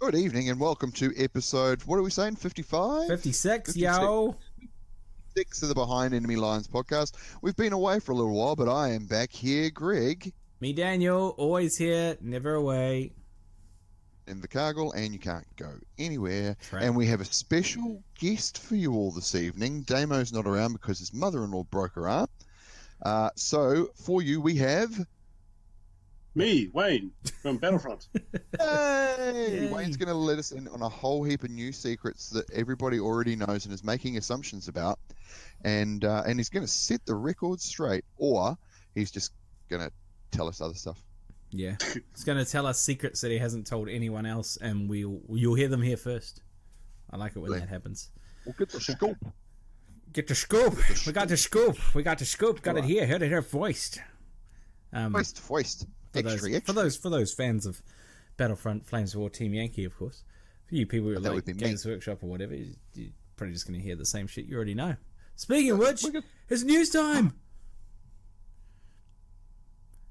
Good evening and welcome to episode, what are we saying, 55? 56, yo. 6 of the Behind Enemy Lines podcast. We've been away for a little while, but I am back here, Greg. Me, Daniel, always here, never away. In the Cargill, and you can't go anywhere. Right. And we have a special guest for you all this evening. Damo's not around because his mother-in-law broke her arm. So, for you, we have... Me, Wayne, from Battlefront. Hey! Wayne's going to let us in on a whole heap of new secrets that everybody already knows and is making assumptions about. And he's going to set the record straight, or he's just going to tell us other stuff. Yeah. He's going to tell us secrets that he hasn't told anyone else, and you'll hear them here first. I like it when that happens. We'll get the scoop. Get the scoop. We got the scoop. We got the scoop. Got it here. Heard it here voiced. Voiced. For those fans of Battlefront, Flames of War, Team Yankee, of course. For you people who like Games Workshop or whatever, you're probably just going to hear the same shit you already know. Speaking of which, it's news time!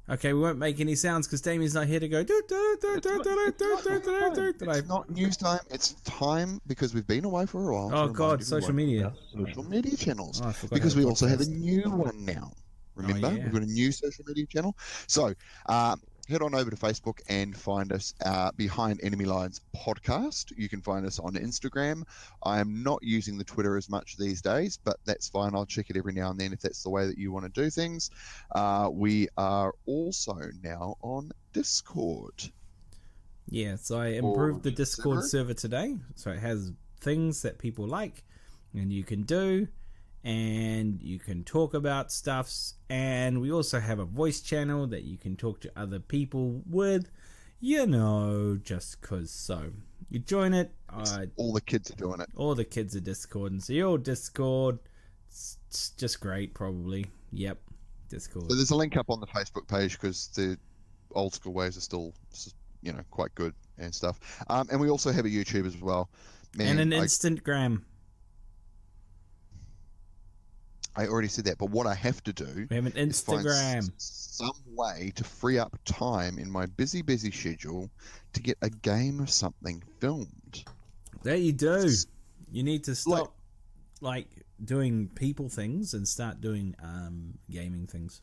Okay, we won't make any sounds because Damien's not here to go. It's not news time. It's time because we've been away for a while. Oh God, social media. Social media channels. Oh, because we also have a new one now. Remember, yeah. We've got a new social media channel. So head on over to Facebook and find us Behind Enemy Lines podcast. You can find us on Instagram. I am not using the Twitter as much these days, but that's fine. I'll check it every now and then if that's the way that you want to do things. We are also now on Discord. Yeah, so I improved the Discord server today. So it has things that people like and you can do. And you can talk about stuffs, and we also have a voice channel that you can talk to other people with, just cause so. You join it. All the kids are doing it. All the kids are Discord, and so you're all Discord. It's just great, probably. Yep, Discord. So there's a link up on the Facebook page because the old school ways are still, quite good and stuff. And we also have a YouTube as well. Man, and an Instagram. I already said that, but what I have to do we have an Instagram. Is find some way to free up time in my busy schedule to get a game or something filmed. There you do. You need to stop doing people things and start doing gaming things.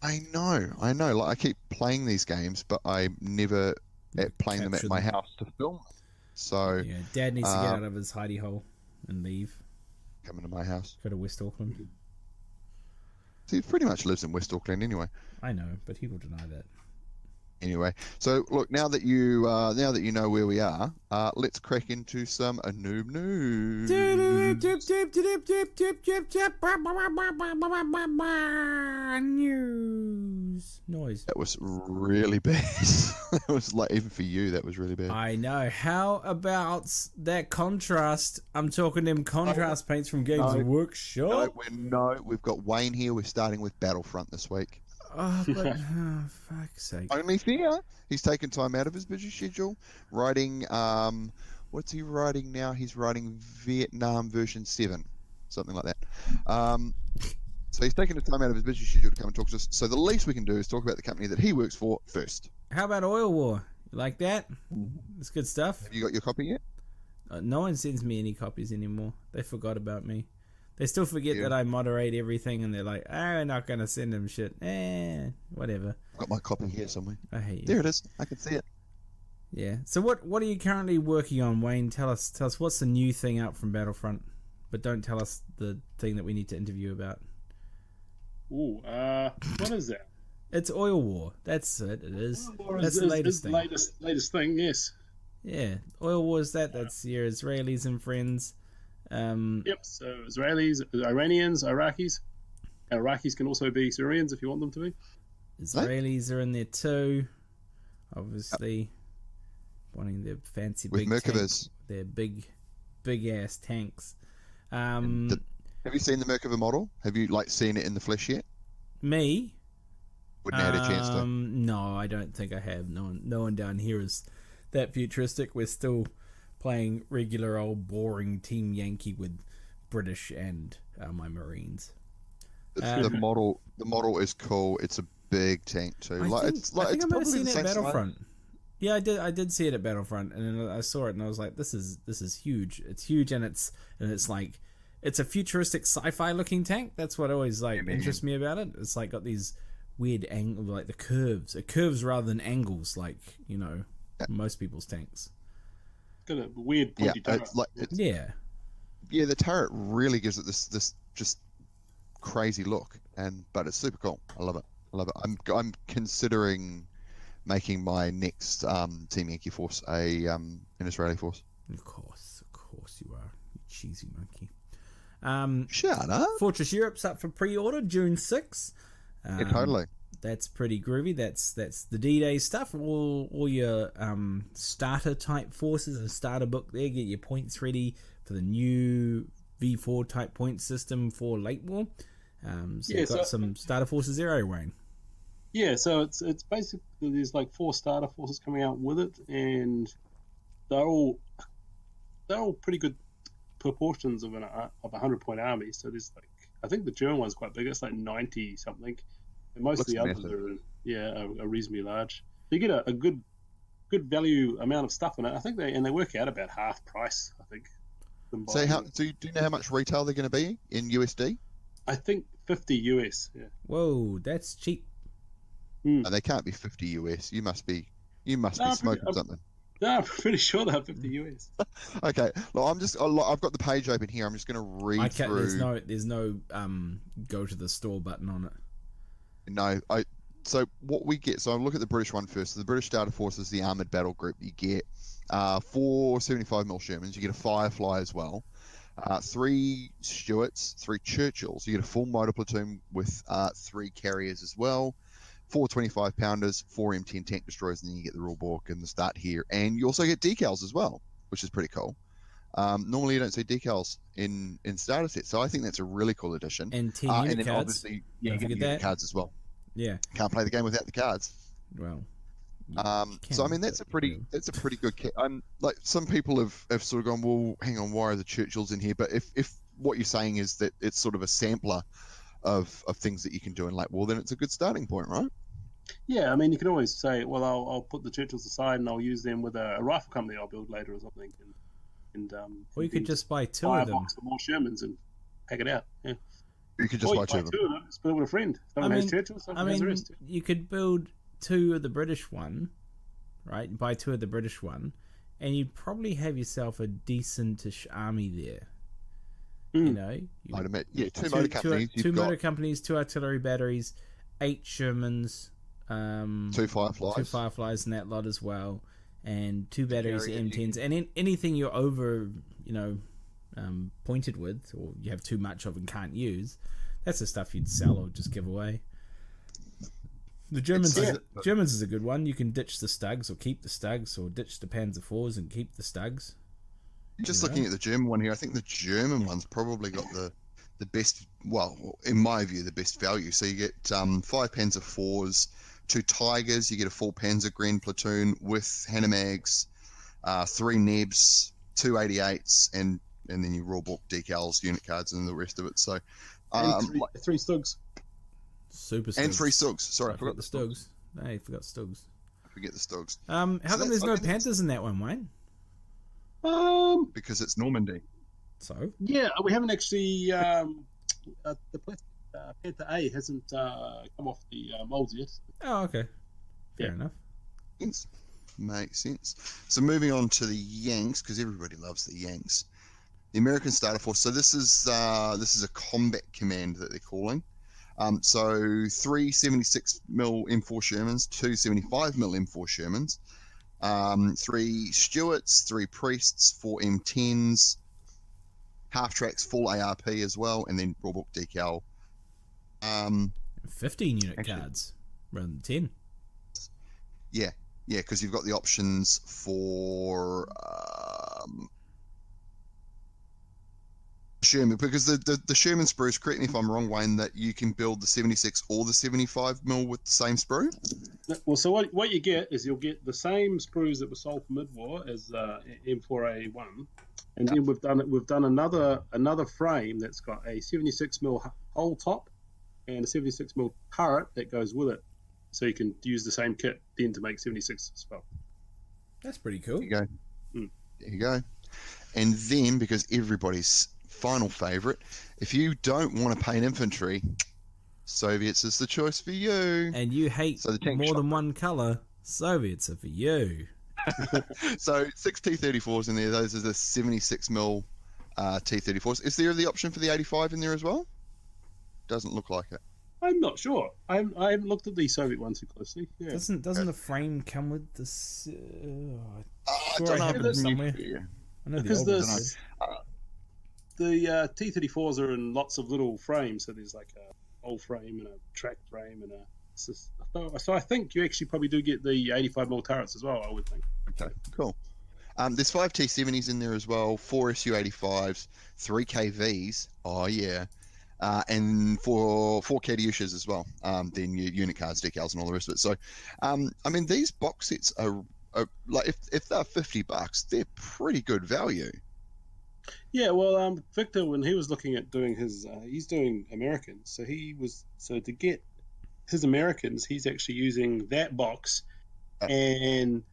I know. Like I keep playing these games, but I never playing them at my house to film them. So yeah, Dad needs to get out of his hidey hole and leave. Come into my house. Go to West Auckland. He pretty much lives in West Auckland anyway. I know, but he will deny that. Anyway, so look, now that you know where we are, let's crack into some noob news. News noise. That was really bad. That was like, even for you, that was really bad. I know. How about that contrast? I'm talking them contrast paints from Games Workshop. We've got Wayne here. We're starting with Battlefront this week. Oh, but fuck's sake. Only fair. He's taken time out of his busy schedule, writing, what's he writing now? He's writing Vietnam version 7, something like that. So he's taken the time out of his busy schedule to come and talk to us. So the least we can do is talk about the company that he works for first. How about Oil War? You like that? It's good stuff. Have you got your copy yet? No one sends me any copies anymore. They forgot about me. They still forget that I moderate everything, and they're like, we're not going to send them shit. Whatever. I've got my copy here somewhere. I hate you. There it is. I can see it. Yeah. So what are you currently working on, Wayne? Tell us what's the new thing out from Battlefront, but don't tell us the thing that we need to interview about. Ooh, what is that? It's Oil War. That's it. It is. That's the latest thing. Latest thing, yes. Yeah. Oil War is that. That's your Israelis and friends. Yep, so Israelis, Iranians, Iraqis. Iraqis can also be Syrians if you want them to be. Israelis are in there too. Obviously, wanting their fancy with big Merkavas. Their big ass tanks. Have you seen the Merkava model? Have you seen it in the flesh yet? Me? Wouldn't have had a chance to. No, I don't think I have. No one down here is that futuristic. We're still playing regular old boring Team Yankee with British and my Marines. The model is cool. It's a big tank too. I think I might have seen it at Battlefront. Yeah, I did see it at Battlefront, and then I saw it, and I was like, "This is huge. It's huge, and it's like it's a futuristic sci-fi looking tank. That's what always interests me about it. It's like got these weird angles, like the curves. It curves rather than angles, like most people's tanks. Got a weird pointy turret. Yeah, the turret really gives it this just crazy look, but it's super cool. I love it. I'm considering making my next Team Yankee force an Israeli force. Of course you are, you cheesy monkey. Shut up. Fortress Europe's up for pre-order June 6th. Yeah, totally. That's pretty groovy. That's the D-Day stuff. All your starter type forces and starter book there. Get your points ready for the new V4 type point system for late war. You've got some starter forces there, Wayne. Yeah, so it's basically there's like 4 starter forces coming out with it, and they're all pretty good proportions of a 100-point army. So there's I think the German one's quite big. It's like 90 something, and most of the others are reasonably large. So you get a good value amount of stuff in it. I think they work out about half price. I think. So do you know how much retail they're going to be in USD? I think 50 US. Yeah. Whoa, that's cheap. No, they can't be 50 US. You must be smoking something. No, I'm pretty sure they're 50 US. Okay, look, I've got the page open here. I'm just going to read through. There's no go to the store button on it. No, so what we get. So I'll look at the British one first. So the British Starter Force is the armored battle group. You get 4 75mm Shermans. You get a Firefly as well. 3 Stuarts, 3 Churchills. You get a full motor platoon with 3 carriers as well. 4 25-pounders, 4 M10 tank destroyers, and then you get the rule book and the start here. And you also get decals as well, which is pretty cool. Normally you don't see decals in starter sets, so I think that's a really cool addition. And 10 unit and then cards. Obviously, you get unit cards as well. Yeah. Can't play the game without the cards. Well. So I mean that's a pretty good kit. Like some people have sort of gone, well, hang on, why are the Churchills in here? But if what you're saying is that it's sort of a sampler of things that you can do in late war, then it's a good starting point, right? Yeah, I mean, you can always say, well, I'll put the Churchills aside and I'll use them with a rifle company I'll build later or something. Or you could just buy 2 of them. Box of more Shermans and pack it out. Yeah. You could just buy 2 of them. Just build with a friend. Someone has Churchills, someone has the rest. You could build 2 of the British one, right? Buy 2 of the British one, and you'd probably have yourself a decentish army there. You know, I'd admit, 2 motor companies. 2 motor companies, 2 artillery batteries, 8 Shermans, 2 Fireflies, 2 Fireflies in that lot as well, and 2 batteries of M10s, and anything you're over, pointed with, or you have too much of and can't use. That's the stuff you'd sell or just give away. The Germans is a good one. You can ditch the Stugs or keep the Stugs, or ditch the Panzer IVs and keep the Stugs. Just looking at the German one here, I think the German one's probably got the best, well, in my view, the best value. So you get 5 Panzer IVs, 2 Tigers, you get a full Panzergren platoon with Hanemags, 3 Nebs, 2 88s, and then you rule book decals, unit cards, and the rest of it. So 3 Stugs. Super Stugs. And 3 Stugs. Sorry, I forgot the Stugs. No, you forgot Stugs. Forget the Stugs. How come there's no Panthers in that one, Wayne? Because it's Normandy. So? Yeah, we haven't actually... the Panther A hasn't come off the molds yet. Oh, okay. Fair enough. Makes sense. So moving on to the Yanks, because everybody loves the Yanks. The American Starter Force. So this is a combat command that they're calling. So 3 76mm M4 Shermans, 2 75mm M4 Shermans, 3 Stuarts, 3 Priests, 4 M10s, half tracks, full ARP as well, and then rulebook decal. 15 unit cards rather than 10. Yeah, because you've got the options for Sherman, because the Sherman sprues, correct me if I'm wrong, Wayne, that you can build the 76 or the 75mm with the same sprue? Well, so what you get is you'll get the same sprues that were sold for mid-war as M4A1, and then we've done another frame that's got a 76mm whole top and a 76mm turret that goes with it, so you can use the same kit then to make 76 as well. That's pretty cool. There you go. There you go. And then, because everybody's final favorite, if you don't want to paint infantry, Soviets is the choice for you. And you hate more than one color, Soviets are for you. So 6 T-34s in there. Those are the 76mm T-34s. Is there the option for the 85 in there as well? Doesn't look like it. I'm not sure. I haven't looked at the Soviet ones too closely. Yeah. Doesn't the frame come with this? I don't know. I have it somewhere. I know because the T-34s are in lots of little frames. So there's like a whole frame and a track frame and a. So I think you actually probably do get the 85mm turrets as well. I would think. Okay, cool. There's 5 T-70s in there as well, 4 Su-85s, 3 KVs. Oh yeah. And for 4 Katyushas as well. Then your unit cards, decals, and all the rest of it. So, I mean, these box sets are like if they're $50, they're pretty good value. Yeah, well, Victor, when he was looking at doing his, he's doing Americans. So to get his Americans, he's actually using that box, and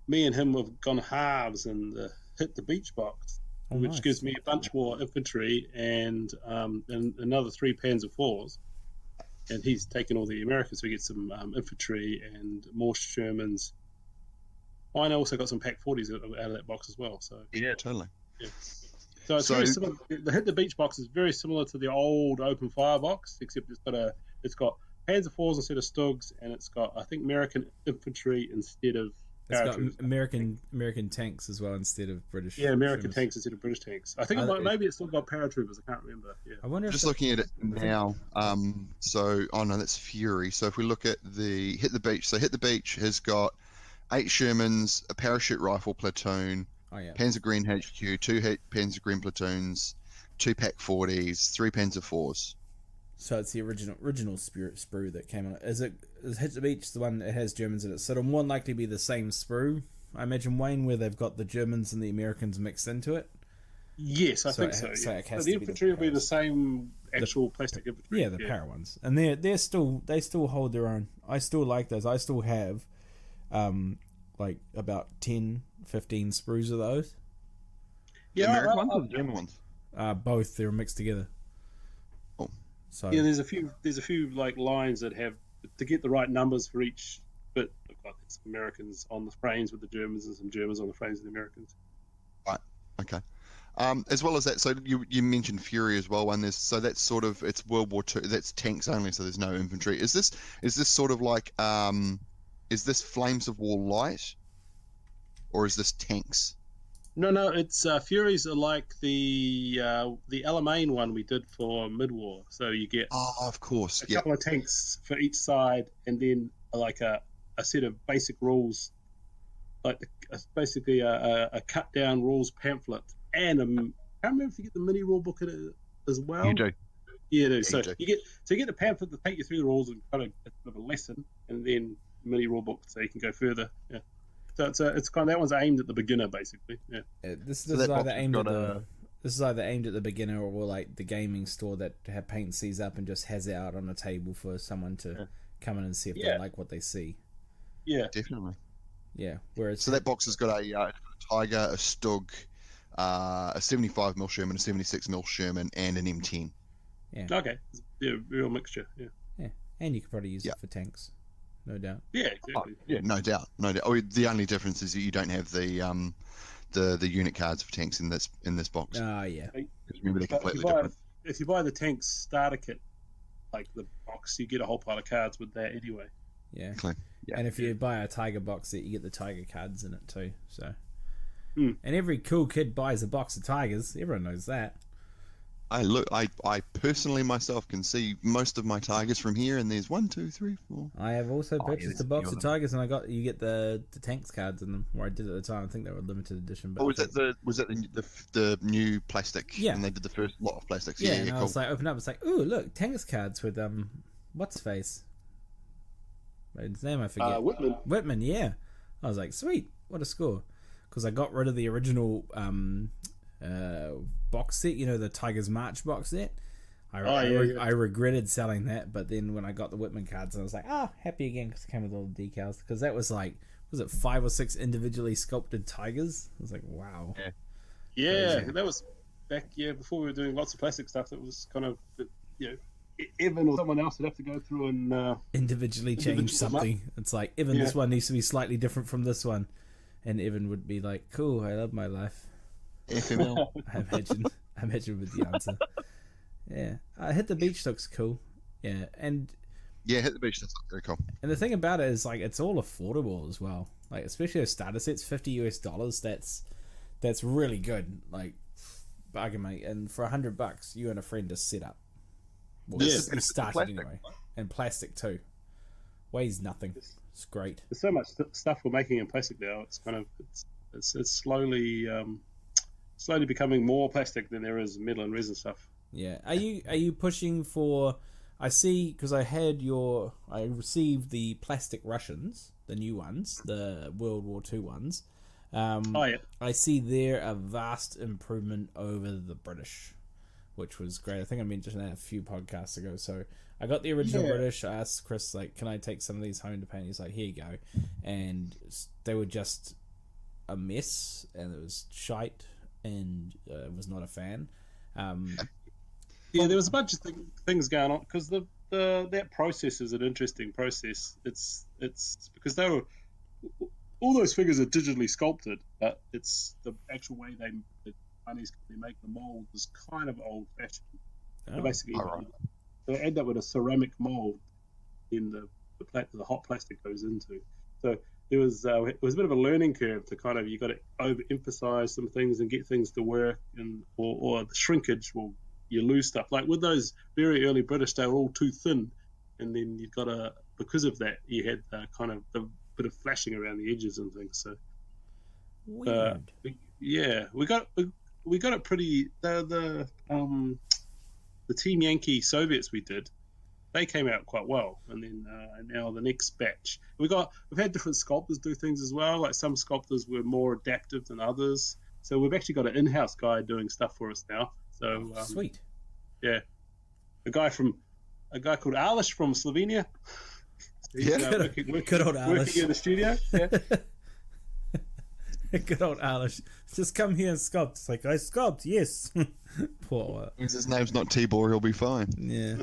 me and him have gone halves and hit the beach box. Which gives me a bunch more infantry and another 3 Panzer IVs. And he's taken all the Americans, so we get some infantry and more Shermans. I also got some Pac 40s out of that box as well. So yeah, totally. Yeah. So it's very similar. The hit the beach box is very similar to the old open fire box, except it's got Panzer IVs instead of Stugs, and it's got I think American infantry instead of. It's got American tanks as well instead of British. Yeah, American tanks instead of British tanks. I think maybe it's still got paratroopers. I can't remember. Yeah. I wonder. Just looking at it now. That's Fury. So if we look at the Hit the Beach, so Hit the Beach has got 8 Shermans, a parachute rifle platoon, Panzer Green HQ, 2 Panzer Green platoons, 2 Pac 40s, 3 Panzer IVs. So it's the original sprue that came out. Is Hit the Beach the one that has Germans in it? So it'll more than likely be the same sprue, I imagine, Wayne, where they've got the Germans and the Americans mixed into it. Yes, I think so. So the infantry will be the same actual plastic infantry. Yeah, the para ones, and they still hold their own. I still like those. I still have, like about 10, 15 sprues of those. Yeah, the American ones or the German ones? Both. They're mixed together. So, yeah, there's a few like lines that have to get the right numbers for each bit. Look like it's Americans on the frames with the Germans and some Germans on the frames with the Americans. Right. Okay. As well as that, so you mentioned Fury as well. And that's sort of it's World War II. That's tanks only, so there's no infantry. Is this sort of like is this Flames of War Light, or is this tanks? No, it's Furies are like the Alamein one we did for mid-war. So you get of course a couple of tanks for each side, and then like a set of basic rules, like basically a cut down rules pamphlet, and I can't remember if you get the mini rule book as well. You do. Yeah, you do. So you get the pamphlet to take you through the rules and kind of a bit of a lesson, and then mini rule book so you can go further. Yeah. So it's kind of that one's aimed at the beginner, basically. Yeah. This is either aimed at the beginner or like the gaming store that paints these up and just has it out on a table for someone to come in and see if they like what they see. Yeah, definitely. Yeah. So that box has got a Tiger, a Stug, a 75mm Sherman, a 76mm Sherman, and an M10. Yeah. Okay. Yeah, real mixture. Yeah. Yeah, and you could probably use it for tanks. No doubt. Yeah, exactly. No doubt. Oh, the only difference is that you don't have the unit cards for tanks in this box. Yeah. Remember, they're completely different. If you buy the tanks starter kit, like the box, you get a whole pile of cards with that anyway. Yeah. And if you buy a Tiger box set, you get the Tiger cards in it too. So. And every cool kid buys a box of Tigers. Everyone knows that. I personally myself can see most of my Tigers from here, and there's 1, 2, 3, 4. I have also purchased a box of Tigers, and you get the tanks cards in them. Or I did at the time. I think they were limited edition. But was that the new plastic? Yeah. And they did the first lot of plastics. Yeah. And I was like, open up. It's like, ooh, look, tanks cards with what's face? His name I forget. Whitman. Yeah. I was like, sweet, what a score! Because I got rid of the original box set, the Tigers March box set. I regretted selling that, but then when I got the Whitman cards, I was like, happy again because it came with all the decals. Because that was like was it 5 or 6 individually sculpted tigers? I was like, wow. Yeah, that was back before we were doing lots of plastic stuff. That was kind of Evan or someone else would have to go through and individually change something. It's like, Evan, this one needs to be slightly different from this one, and Evan would be like, cool, I love my life. FML. I imagine with the answer. Hit the Beach looks cool. Hit the Beach looks very cool. And the thing about it is, like, it's all affordable as well. Like, especially those starter sets, $50. That's really good. Like, bargain, mate. And for $100, you and a friend just set up. Well, started anyway, and plastic too. Weighs nothing. It's great. There's so much stuff we're making in plastic now. It's kind of it's slowly becoming more plastic than there is metal and resin stuff. Yeah. Are you pushing for? I see, because I received the plastic Russians, the new ones, the World War II ones. I see they're a vast improvement over the British, which was great. I think I mentioned that a few podcasts ago. So I got the original British. I asked Chris, like, can I take some of these home to paint? He's like, here you go. And they were just a mess, and it was shite, and was not a fan. There was a bunch of things going on, because that process is an interesting process. It's because they were, all those figures are digitally sculpted, but it's the actual way the Chinese company make the mold is kind of old-fashioned. So basically, they end up with a ceramic mold in the hot plastic goes into. So it was a bit of a learning curve to kind of, you got to overemphasize some things and get things to work, and or the shrinkage will, you lose stuff. Like with those very early British, they were all too thin, and then you got because of that, you had kind of the bit of flashing around the edges and things. So weird. We got it pretty. The Team Yankee Soviets we did, they came out quite well, and then now the next batch we've had different sculptors do things as well. Like some sculptors were more adaptive than others, so we've actually got an in-house guy doing stuff for us now. So sweet. Yeah, a guy called Alish from Slovenia. Good old Alish. Working in the studio. Yeah. Good old Alish. Just come here and sculpt. It's like, I sculpt, yes. Poor. His name's not Tibor, he'll be fine. Yeah.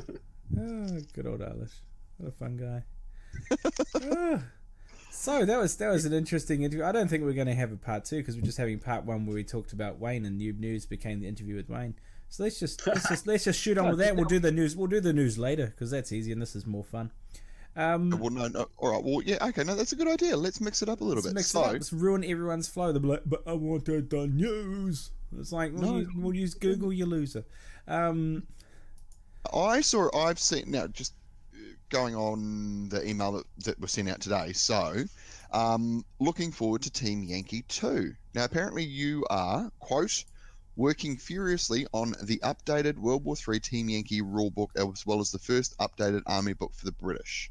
Good old Alish. What a fun guy. So that was an interesting interview. I don't think we're going to have a part 2, because we're just having part 1 where we talked about Wayne, and Noob News became the interview with Wayne. So let's just shoot on with that. We'll do the news later, because that's easy and this is more fun. Well, no. All right. Well, yeah. Okay. No, that's a good idea. Let's mix it up a little bit. Let's ruin everyone's flow. They'll be like, "But I wanted the news." It's like, we'll use Google, you loser. I've seen now, just going on the email that was sent out today. So, looking forward to Team Yankee 2. Now, apparently, you are, quote, working furiously on the updated World War III Team Yankee rulebook, as well as the first updated army book for the British.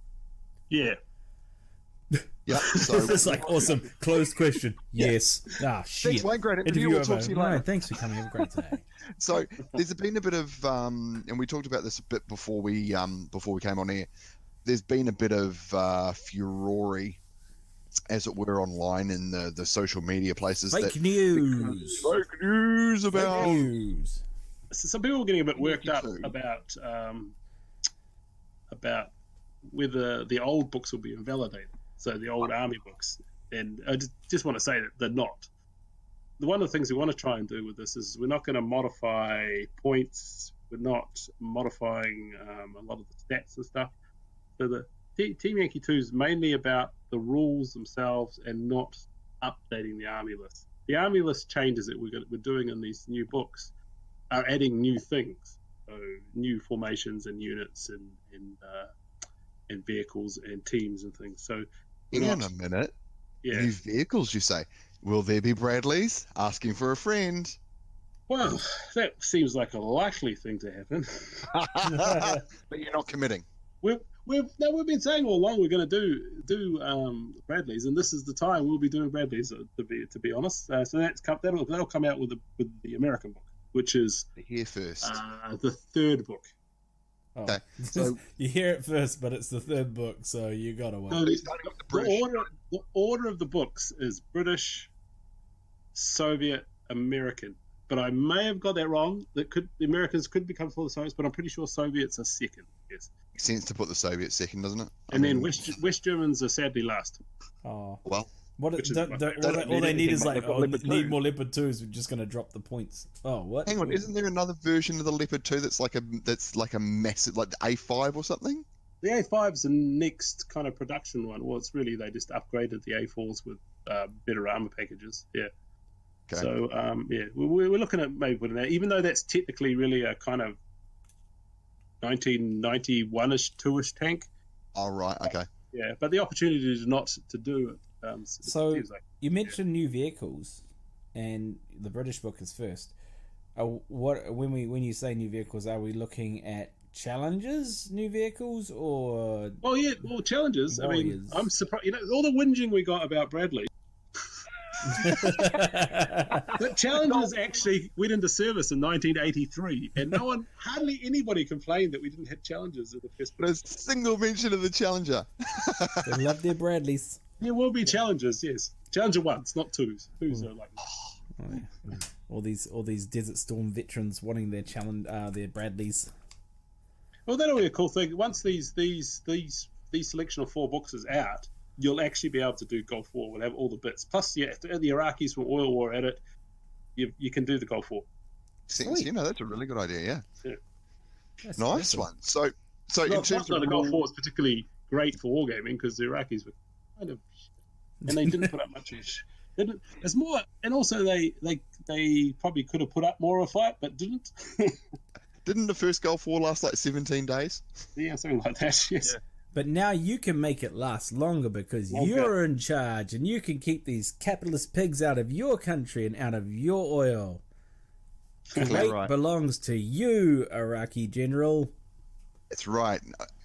Yeah. Yeah. So it's like, awesome. Closed question. Yes. Ah, shit. Thanks, Wayne. Great interview. We'll talk to you later. No, thanks for coming. Have a great day. So there's been a bit of, and we talked about this a bit before we came on air. There's been a bit of furore, as it were, online in the social media places. Fake news about. Fake news. So some people are getting a bit worked up about whether the old books will be invalidated. So the old army books, and I just want to say that they're not. One of the things we want to try and do with this is we're not going to modify points. We're not modifying a lot of the stats and stuff. So the Team Yankee 2 is mainly about the rules themselves and not updating the army list. The army list changes that we're doing in these new books are adding new things, so new formations and units and vehicles and teams and things. So hang on a minute. Yeah. New vehicles, you say? Will there be Bradleys? Asking for a friend. Well, that seems like a likely thing to happen. But you're not committing. We've been saying all along we're going to do Bradleys, and this is the time we'll be doing Bradleys. To be honest, so that'll come out with the American book, which is here first. The third book. Oh. Okay, so you hear it first, but it's the third book, so you gotta wait. So starting with the British. the order of the books is British, Soviet, American. But I may have got that wrong. The Americans could become before the Soviets, but I'm pretty sure Soviets are second. Yes. Makes sense to put the Soviets second, doesn't it? And then West Germans are sadly last. Oh. Well, all they need is like, need more Leopard 2s. We're just going to drop the points. Oh, what? hang on, isn't there another version of the Leopard 2 that's like a massive, like the A5 or something? The A5 is the next kind of production one. Well, it's really they just upgraded the A4s with better armor packages. Yeah. Okay. So we're looking at maybe putting that, even though that's technically really a kind of 1991ish, 2ish tank. Oh right, okay. Yeah, but the opportunity is not to do it. So you mentioned new vehicles, and the British book is first. When you say new vehicles, are we looking at Challengers, new vehicles, or? Challengers. Warriors? I mean, I'm surprised. You know, all the whinging we got about Bradley. The Challengers actually went into service in 1983, and hardly anybody complained that we didn't have Challengers in the first place. There's a single mention of the Challenger. They love their Bradleys. There will be Challengers, yes. Challenger 1s, not 2s. 2s are like... Oh, yeah. All these Desert Storm veterans wanting their their Bradleys. Well, that'll be a cool thing. Once these selection of 4 books is out, you'll actually be able to do Gulf War. We'll have all the bits. Plus, the Iraqis from Oil War at it. You can do the Gulf War. You know, that's a really good idea. Yeah. That's nice awesome. one. So in terms of the Gulf War is particularly great for wargaming because the Iraqis were kind of, and they didn't put up much. It's more, and also they probably could have put up more of a fight, but didn't. Didn't the first Gulf War last like 17 days? Yeah, something like that. Yes. Yeah. But now you can make it last longer because you're in charge, and you can keep these capitalist pigs out of your country and out of your oil. Kuwait belongs to you, Iraqi General. That's right.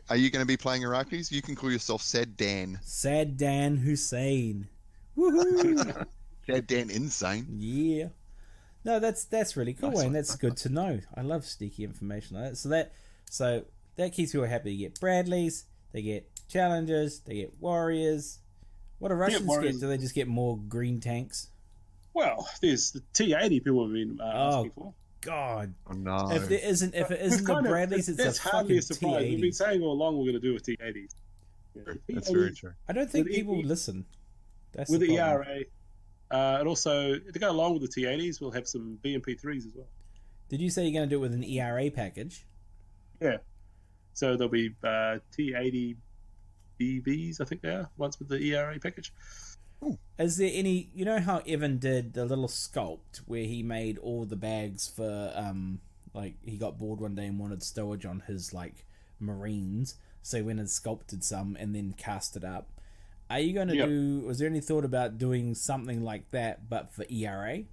Are you going to be playing Iraqis? You can call yourself Sad Dan. Sad Dan Hussein. Woohoo! Sad Dan Insane. Yeah. No, that's really cool, nice and that's good to know. I love sneaky information like that. So that keeps people happy. You get Bradleys, they get Challengers, they get Warriors. What do Russians get? Do they just get more green tanks? Well, there's the T-80 people have been asking for. God. Oh, no. If it isn't the Bradleys, it's that's a hardly fucking a surprise. T-80. We've been saying all along we're going to do a T-80. Yeah, that's very true. I don't think people listen. That's with the ERA. And also, to go along with the T-80s, we'll have some BMP 3s as well. Did you say you're going to do it with an ERA package? Yeah. So there'll be T-80 BVs, I think they are, once with the ERA package. Ooh. Is there any... You know how Evan did the little sculpt where he made all the bags for... he got bored one day and wanted stowage on his, Marines. So he went and sculpted some and then cast it up. Are you going to do... Was there any thought about doing something like that, but for ERA?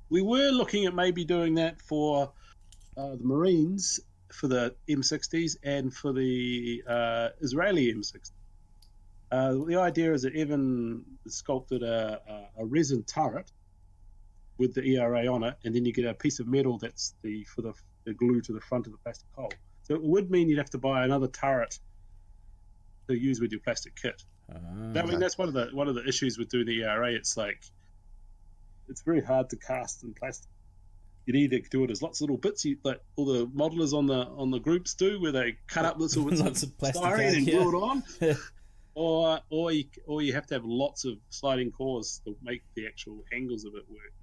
We were looking at maybe doing that for the Marines, for the M60s, and for the Israeli M60s. The idea is that Evan sculpted a resin turret with the ERA on it, and then you get a piece of metal that's for the glue to the front of the plastic hull. So it would mean you'd have to buy another turret to use with your plastic kit. I mean, that's one of the issues with doing the ERA. It's it's very hard to cast in plastic. You'd either do it as lots of little bits, like all the modelers on the groups do, where they cut up little bits of plastic styrene and glue it on, or you have to have lots of sliding cores to make the actual angles of it work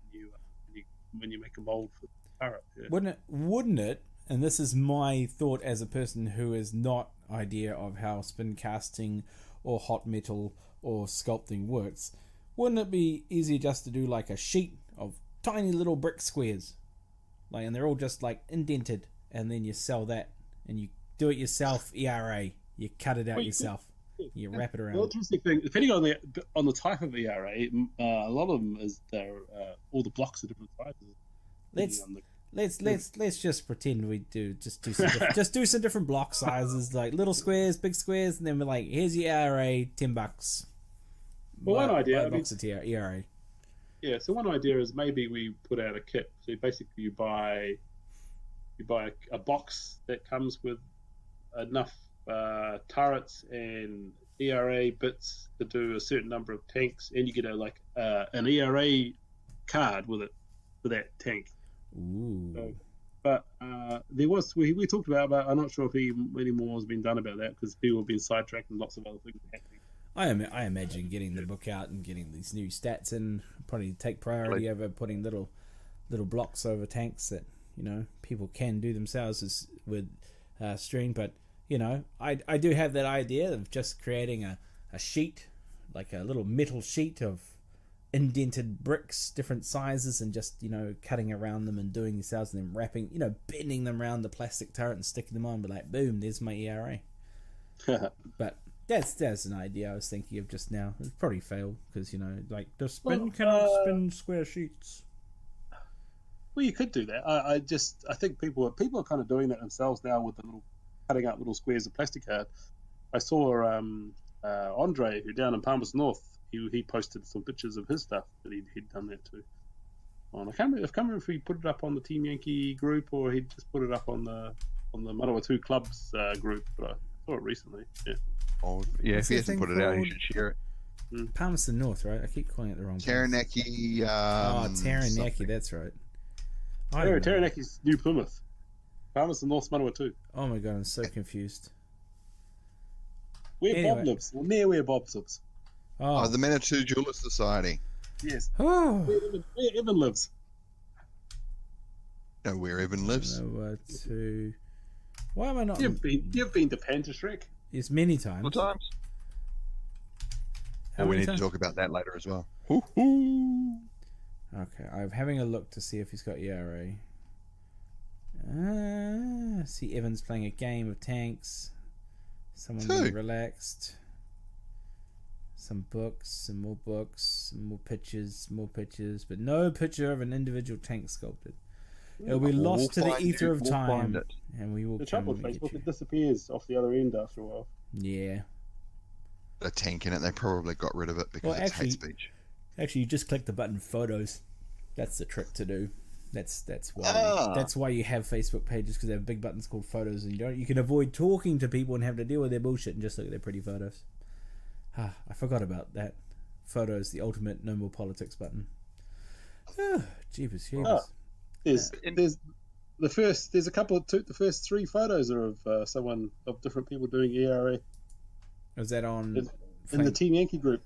when you make a mold for the turret. Yeah. Wouldn't it? And this is my thought as a person who is not idea of how spin casting or hot metal or sculpting works. Wouldn't it be easier just to do like a sheet of tiny little brick squares, and they're all just indented, and then you sell that and you do it yourself? ERA, you cut it out yourself, you wrap it around. The interesting thing, depending on the type of ERA, a lot of them is all the blocks are different sizes. Let's just pretend we do do some different block sizes, like little squares, big squares, and then we're like, here's your ERA, $10. Well, one idea, box of ERA. Yeah, so one idea is maybe we put out a kit. So basically, you buy you buy a box that comes with enough turrets and ERA bits to do a certain number of tanks, and you get an ERA card with it for that tank. Ooh. So, but there was we talked about, but I'm not sure if any more has been done about that because people have been sidetracked and lots of other things happening. I imagine getting the book out and getting these new stats in probably take priority over putting little blocks over tanks that people can do themselves with string. But I do have that idea of just creating a sheet, like a little metal sheet of indented bricks, different sizes, and just cutting around them and doing yourselves, and then wrapping, bending them around the plastic turret and sticking them on. But like, boom, there's my ERA. But that's an idea I was thinking of just now. It's probably failed because the spin cannot spin square sheets. Well, you could do that. I think people are kind of doing that themselves now with cutting out little squares of plastic card. I saw Andre, who down in Palmerston North, he posted some pictures of his stuff that he'd done that too. I can't remember if he put it up on the Team Yankee group or he just put it up on the Manawatu Clubs group. But I saw it recently. Yeah. Oh, yeah. If he hasn't put it out, he should share it. Palmerston North, right? I keep calling it the wrong place. Taranaki. Taranaki. That's right. Taranaki's New Plymouth. Palmerston North Manawatu. Oh my god, I'm so confused. Bob lives. Well, near where Bob lives. Oh, the Manawatu Jeweler Society. Yes. Oh. Where Evan lives. Know where Evan lives? Manawatu. Why am I not? You've been to Pantashrek. Yes, many times. What times? We need to talk about that later as well. Okay, I'm having a look to see if he's got ERA. See Evans playing a game of tanks. Someone being relaxed. Some books, some more pictures, but no picture of an individual tank sculpted. It'll be lost to the ether of time, and we will. The trouble with Facebook, it disappears off the other end after a while. Yeah. A tank in it. They probably got rid of it because it's hate speech. Actually, you just click the button photos. That's the trick to do. That's why you have Facebook pages, because they have big buttons called photos, and you can avoid talking to people and have to deal with their bullshit and just look at their pretty photos. I forgot about that. Photos, the ultimate no more politics button. Jeepers. There's the first three photos are of someone of different people doing ERA. Was that on in the Team Yankee group?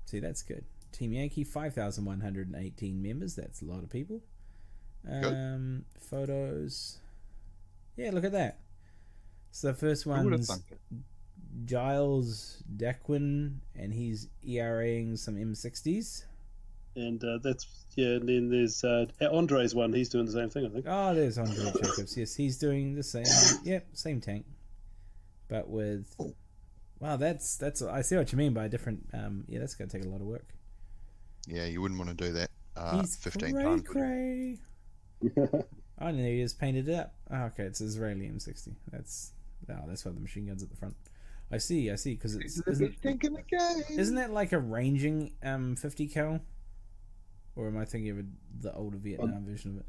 See, that's good. Team Yankee, 5,118 members. That's a lot of people. Photos. Yeah, look at that. So the first one's Giles Daquin, and he's ERAing some M60s. And and then there's Andre's one. He's doing the same thing, I think. Oh, there's Andre Jacobs. Yes, he's doing the same. Yep, same tank, but with. Wow, that's. I see what you mean by different. That's going to take a lot of work. Yeah, you wouldn't want to do that. He's 15 times. Cray. I didn't know he just painted it up. Oh, okay, it's Israeli M60. That's why the machine gun's at the front. I see. Because isn't that like a ranging 50 cal? Or am I thinking of the older Vietnam version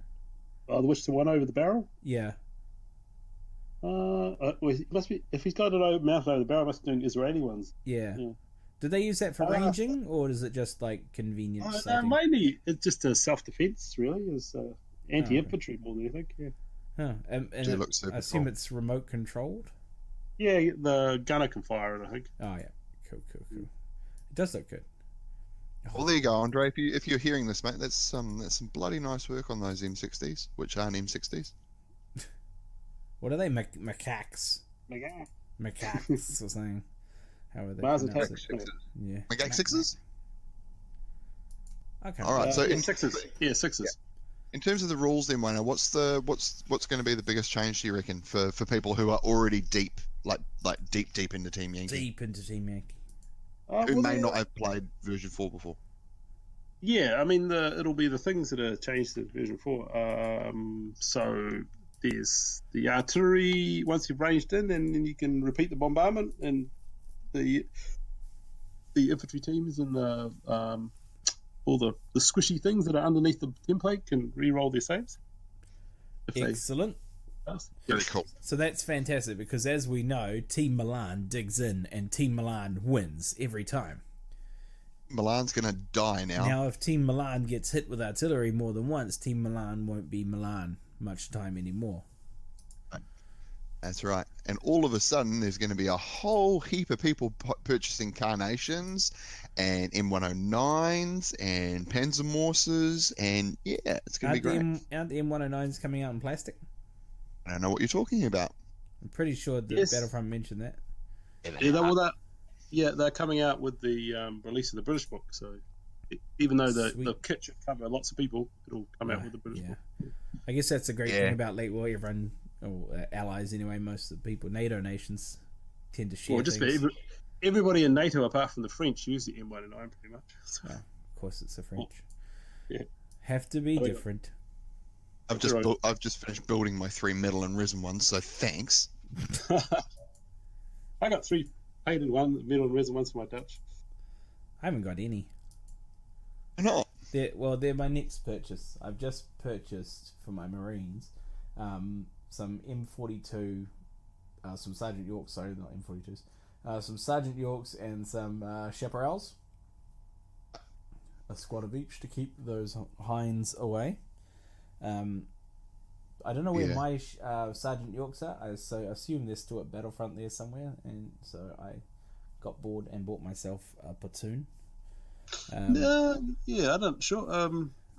of it? Which the one over the barrel? Yeah. It must be, if he's got it mounted over the barrel, must be doing Israeli ones. Yeah. Did they use that for ranging, or is it just like convenience? Mainly it's just a self-defense, really. It's anti-infantry more than anything. Yeah. And I assume it's remote controlled. Yeah, the gunner can fire it, I think. Oh yeah, cool. It does look good. Well, there you go, Andre. If you're hearing this, mate, that's some bloody nice work on those M60s, which aren't M60s. What are they? Macaques. Macaques or something. How are they? Mars Attack. Yeah. Macaque 6s? Okay. All right. So in 6s. Yeah, 6s. Yeah. In terms of the rules, then, Wayne, what's going to be the biggest change, do you reckon, for people who are already deep, like deep into Team Yankee? Deep into Team Yankee. Who may not have played version 4 before. Yeah, I mean, it'll be the things that are changed in version 4. So there's the artillery. Once you've ranged in, and then you can repeat the bombardment, and the infantry teams and the all the squishy things that are underneath the template can re-roll their saves. Excellent. Very cool. So that's fantastic because, as we know, Team Milan digs in and Team Milan wins every time. Milan's going to die now. Now, if Team Milan gets hit with artillery more than once, Team Milan won't be Milan much time anymore. That's right. And all of a sudden, there's going to be a whole heap of people purchasing Carnations and M109s and Panzermorses, and yeah, it's going to be great. Aren't the M109s coming out in plastic? I don't know what you're talking about. I'm pretty sure the Battlefront mentioned that. They're coming out with the release of the British book. So even though the kit should cover lots of people, it'll come out with the British book. I guess that's the great thing about late war. Everyone, or allies anyway, most of the people, NATO nations, tend to share things. Everybody in NATO, apart from the French, use the M109 pretty much. So. Oh, of course, it's the French. Yeah, have to be different. I've just finished building my 3 metal and resin ones, so thanks. I got 3 painted metal and resin ones for my Dutch. I haven't got any. No. They're my next purchase. I've just purchased for my Marines some M42, some Sergeant Yorks. Sorry, not M42s. Some Sergeant Yorks and some Chaparrals. A squad of each to keep those hinds away. I don't know where my Sergeant Yorks are, so I assume they're still at Battlefront there somewhere, and so I got bored and bought myself a platoon. I'm not sure,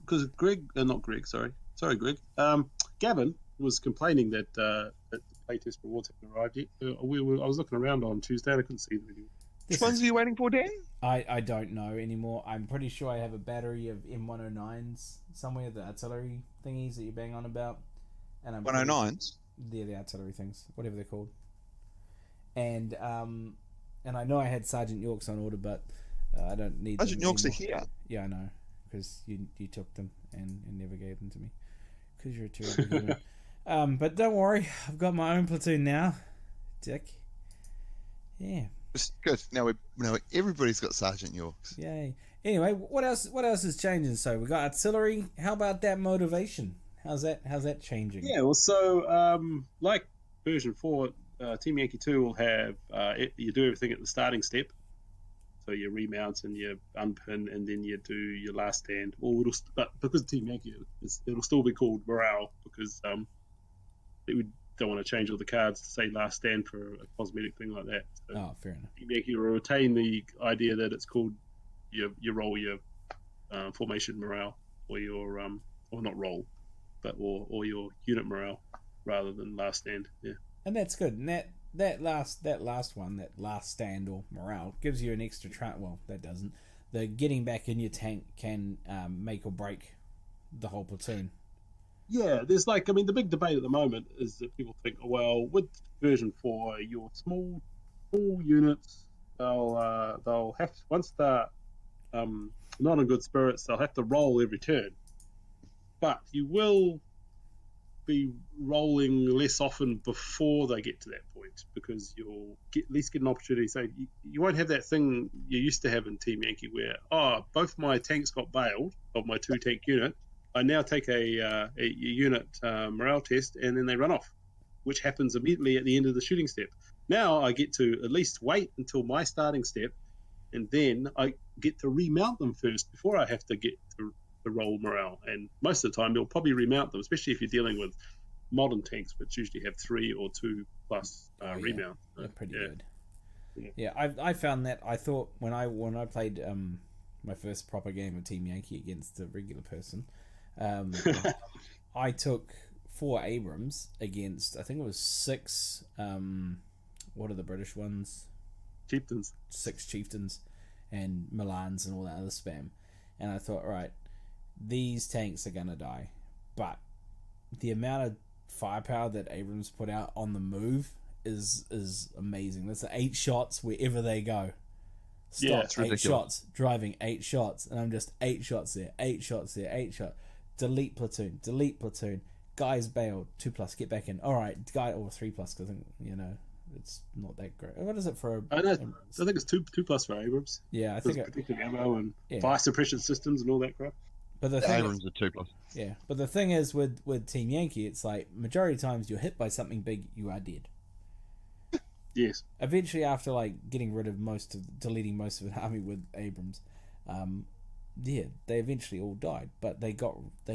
because Greg, Gavin was complaining that the playtest rewards haven't arrived yet. I was looking around on Tuesday and I couldn't see them. Which ones are you waiting for, Dan? I don't know anymore. I'm pretty sure I have a battery of M109s somewhere, the artillery thingies that you bang on about. And 109s? They're the artillery things, whatever they're called. And I know I had Sergeant Yorks on order, but I don't need Sergeant them Yorks anymore. are here. Yeah, I know, because you took them and never gave them to me. Because you're a terrible human. But don't worry, I've got my own platoon now, Dick. Yeah. Good. Now everybody's got Sergeant Yorks. Yay. Anyway, what else is changing? So we got artillery. How about that motivation? How's that changing? Yeah, well, so like version 4, Team Yankee 2 will have you do everything at the starting step. So you remount and you unpin, and then you do your last stand. But because Team Yankee, it'll still be called morale, because don't want to change all the cards to say last stand for a cosmetic thing like that. So fair enough. Team Yankee will retain the idea that it's called you roll your formation morale, or your or not roll, but or your unit morale, rather than last stand. Yeah, and that's good. And that last one, that last stand or morale, gives you an extra well, that doesn't. The getting back in your tank can make or break the whole platoon. Yeah, there's the big debate at the moment is that people think, well, with version 4, your small units, they'll have to, once they're not in good spirits, they'll have to roll every turn. But you will be rolling less often before they get to that point, because you'll at least get an opportunity. So you won't have that thing you used to have in Team Yankee where, both my tanks got bailed of my 2-tank unit. I now take a unit morale test, and then they run off, which happens immediately at the end of the shooting step. Now I get to at least wait until my starting step, and then I get to remount them first before I have to get to roll morale. And most of the time, you'll probably remount them, especially if you're dealing with modern tanks, which usually have 3 or 2 plus remount. They're pretty good. Yeah, I found that. I thought when I played my first proper game of Team Yankee against a regular person, I took 4 Abrams against, I think it was 6 what are the British ones? Chieftains. 6 Chieftains and Milans and all that other spam. And I thought, right, these tanks are gonna die. But the amount of firepower that Abrams put out on the move is amazing. That's 8 shots wherever they go. Stop, it's 8 shots, driving 8 shots, and I'm just 8 shots there, 8 shots there, 8 shots. Delete platoon, guys bailed, 2+, get back in. Alright, guy, or 3+, because I think, it's not that great. What is it for? I think it's 2+ for Abrams. Yeah, I think predictive ammo and fire suppression systems and all that crap. But the Abrams are 2+. Yeah, but the thing is with Team Yankee, it's like majority of times you're hit by something big, you are dead. Yes. Eventually, after like deleting most of an army with Abrams, they eventually all died. But they